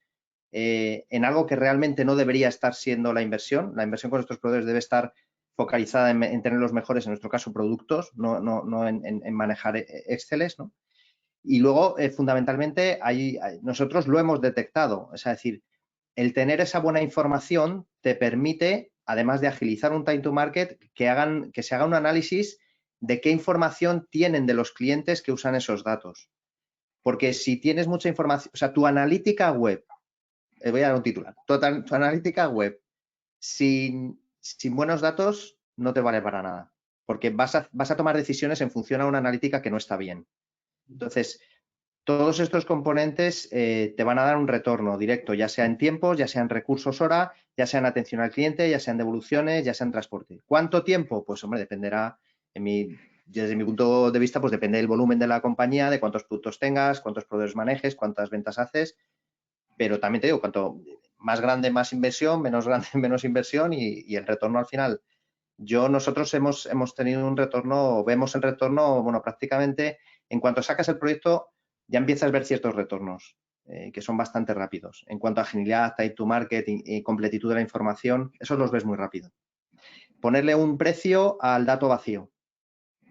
en algo que realmente no debería estar siendo la inversión? La inversión con nuestros proveedores debe estar focalizada en tener los mejores, en nuestro caso, productos, no en manejar Exceles, ¿no? Y luego, fundamentalmente, nosotros lo hemos detectado. Es decir, el tener esa buena información te permite, además de agilizar un time to market, que se haga un análisis de qué información tienen de los clientes que usan esos datos. Porque si tienes mucha información, o sea, tu analítica web, voy a dar un titular, tu analítica web sin buenos datos no te vale para nada, porque vas a tomar decisiones en función a una analítica que no está bien. Entonces, todos estos componentes te van a dar un retorno directo, ya sea en tiempos, ya sea en recursos hora, ya sea en atención al cliente, ya sea en devoluciones, ya sea en transporte. ¿Cuánto tiempo? Pues, hombre, dependerá, desde mi punto de vista, pues depende del volumen de la compañía, de cuántos productos tengas, cuántos proveedores manejes, cuántas ventas haces, pero también te digo, cuanto más grande, más inversión, menos grande, menos inversión y el retorno al final. Nosotros hemos tenido un retorno, vemos el retorno, bueno, prácticamente en cuanto sacas el proyecto ya empiezas a ver ciertos retornos que son bastante rápidos. En cuanto a agilidad, time to market y completitud de la información, esos los ves muy rápido. Ponerle un precio al dato vacío.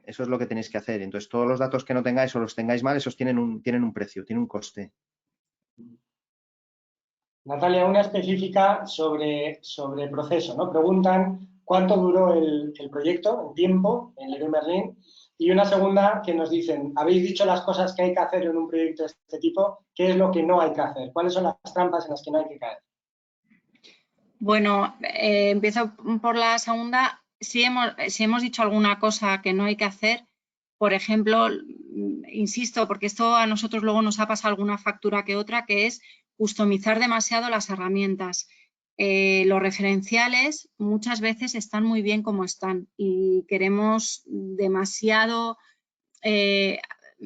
Eso es lo que tenéis que hacer. Entonces, todos los datos que no tengáis o los tengáis mal, esos tienen un precio, tienen un coste. Natalia, una específica sobre el proceso, ¿no? Preguntan cuánto duró el proyecto en tiempo en Leroy Merlin. Y una segunda que nos dicen, habéis dicho las cosas que hay que hacer en un proyecto de este tipo, ¿qué es lo que no hay que hacer? ¿Cuáles son las trampas en las que no hay que caer? Bueno, empiezo por la segunda. Si hemos dicho alguna cosa que no hay que hacer, por ejemplo, insisto, porque esto a nosotros luego nos ha pasado alguna factura que otra, que es customizar demasiado las herramientas. Los referenciales muchas veces están muy bien como están y queremos demasiado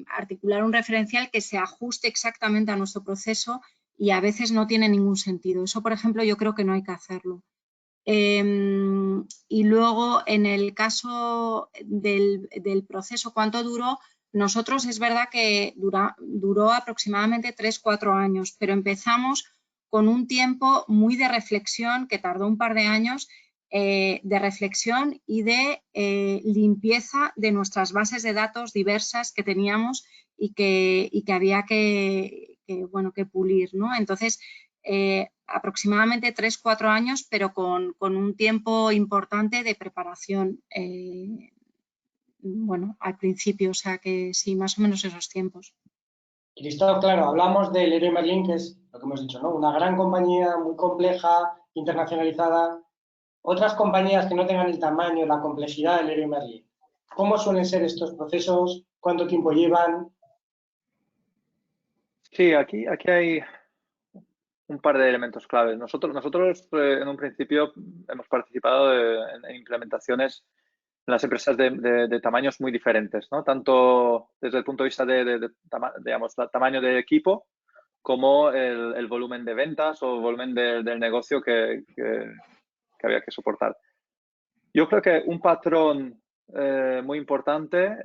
articular un referencial que se ajuste exactamente a nuestro proceso y a veces no tiene ningún sentido. Eso, por ejemplo, yo creo que no hay que hacerlo. Y luego, en el caso del proceso, ¿cuánto duró? Nosotros es verdad que duró aproximadamente 3-4 años, pero empezamos con un tiempo muy de reflexión que tardó un par de años, de reflexión y de limpieza de nuestras bases de datos diversas que teníamos y que había que pulir, ¿no? Entonces, aproximadamente 3-4 años, pero con un tiempo importante de preparación, al principio, o sea que sí, más o menos esos tiempos. Christoph, claro, hablamos de Leroy Merlin, que es lo que hemos dicho, ¿no? Una gran compañía, muy compleja, internacionalizada. Otras compañías que no tengan el tamaño, la complejidad de Leroy Merlin, ¿cómo suelen ser estos procesos? ¿Cuánto tiempo llevan? Sí, aquí hay un par de elementos claves. Nosotros en un principio hemos participado en implementaciones en las empresas de tamaños muy diferentes, ¿no? Tanto desde el punto de vista digamos, tamaño de equipo como el volumen de ventas o el volumen del negocio que había que soportar. Yo creo que un patrón muy importante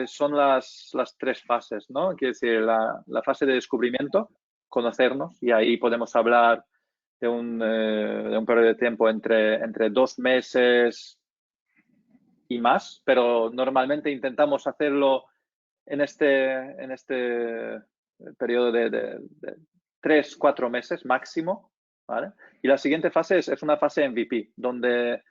son las 3 fases, ¿no? Quiere decir, la fase de descubrimiento, conocernos, y ahí podemos hablar de un periodo de tiempo entre 2 meses y más, pero normalmente intentamos hacerlo en este periodo de 3-4 meses máximo, ¿vale? Y la siguiente fase es una fase MVP, donde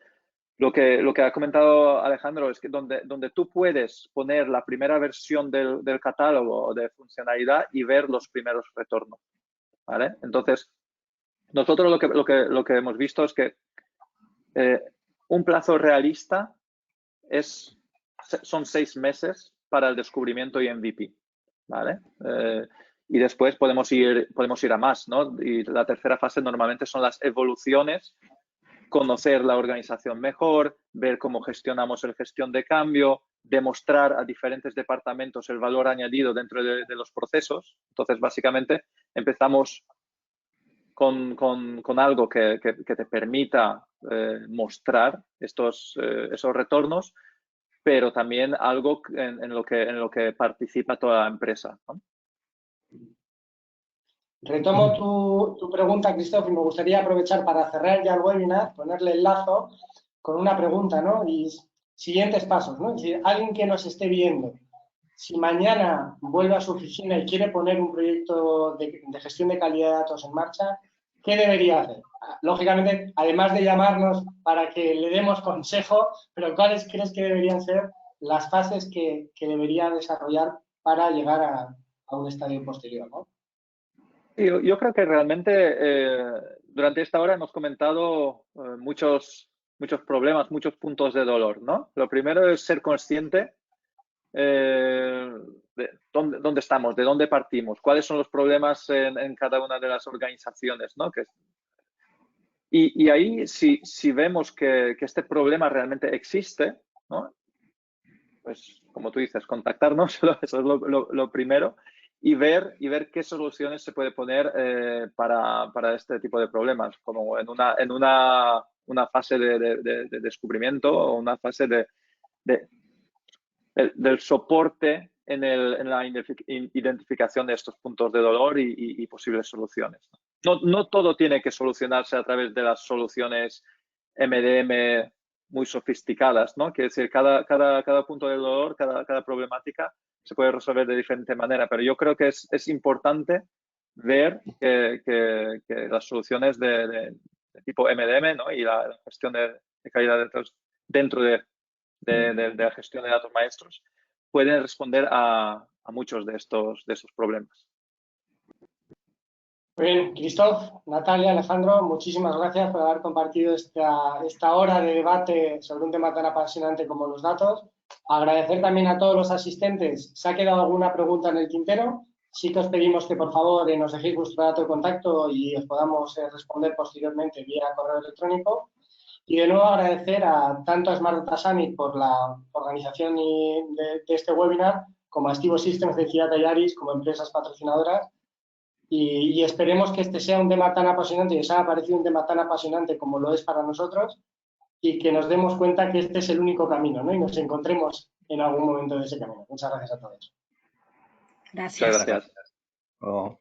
lo que ha comentado Alejandro es que donde tú puedes poner la primera versión del catálogo o de funcionalidad y ver los primeros retornos, ¿vale? Entonces, nosotros lo que hemos visto es que un plazo realista son 6 meses para el descubrimiento y MVP, ¿vale? y después podemos ir a más, ¿no? Y la tercera fase normalmente son las evoluciones, conocer la organización mejor, ver cómo gestionamos el gestión de cambio, demostrar a diferentes departamentos el valor añadido dentro de los procesos. Entonces, básicamente, empezamos con algo que te permita mostrar esos retornos, pero también algo en lo que participa toda la empresa, ¿no? Retomo tu pregunta, Christoph, y me gustaría aprovechar para cerrar ya el webinar, ponerle el lazo con una pregunta, ¿no? Y siguientes pasos, ¿no? Es decir, alguien que nos esté viendo, si mañana vuelve a su oficina y quiere poner un proyecto de gestión de calidad de datos en marcha, ¿qué debería hacer? Lógicamente, además de llamarnos para que le demos consejo, pero ¿cuáles crees que deberían ser las fases que debería desarrollar para llegar a un estadio posterior, ¿no? Yo creo que realmente durante esta hora hemos comentado muchos problemas, muchos puntos de dolor, ¿no? Lo primero es ser consciente de dónde estamos, de dónde partimos, cuáles son los problemas en cada una de las organizaciones, ¿no? Y ahí, si vemos que este problema realmente existe, ¿no? Pues, como tú dices, contactarnos, eso es lo primero, y ver qué soluciones se puede poner para este tipo de problemas, como en una fase de descubrimiento o una fase del soporte en la identificación de estos puntos de dolor y posibles soluciones. No todo tiene que solucionarse a través de las soluciones MDM muy sofisticadas, ¿no? Quiere decir, cada punto de dolor, cada problemática se puede resolver de diferente manera, pero yo creo que es importante ver que las soluciones de tipo MDM, ¿no? Y la gestión de calidad de datos dentro de la gestión de datos maestros pueden responder a muchos de estos problemas. Muy bien, Christoph, Natalia, Alejandro, muchísimas gracias por haber compartido esta hora de debate sobre un tema tan apasionante como los datos. Agradecer también a todos los asistentes. ¿Se ha quedado alguna pregunta en el tintero? Sí que os pedimos que, por favor, nos dejéis vuestro dato de contacto y os podamos responder posteriormente vía correo electrónico. Y de nuevo agradecer tanto a Smart Data Summit por la organización de este webinar, como a Stivo Systems de Ciudad Yaris como empresas patrocinadoras. Y esperemos que este sea un tema tan apasionante y os haya parecido un tema tan apasionante como lo es para nosotros y que nos demos cuenta que este es el único camino, ¿no? Y nos encontremos en algún momento de ese camino. Muchas gracias a todos. Gracias. Muchas gracias. Oh.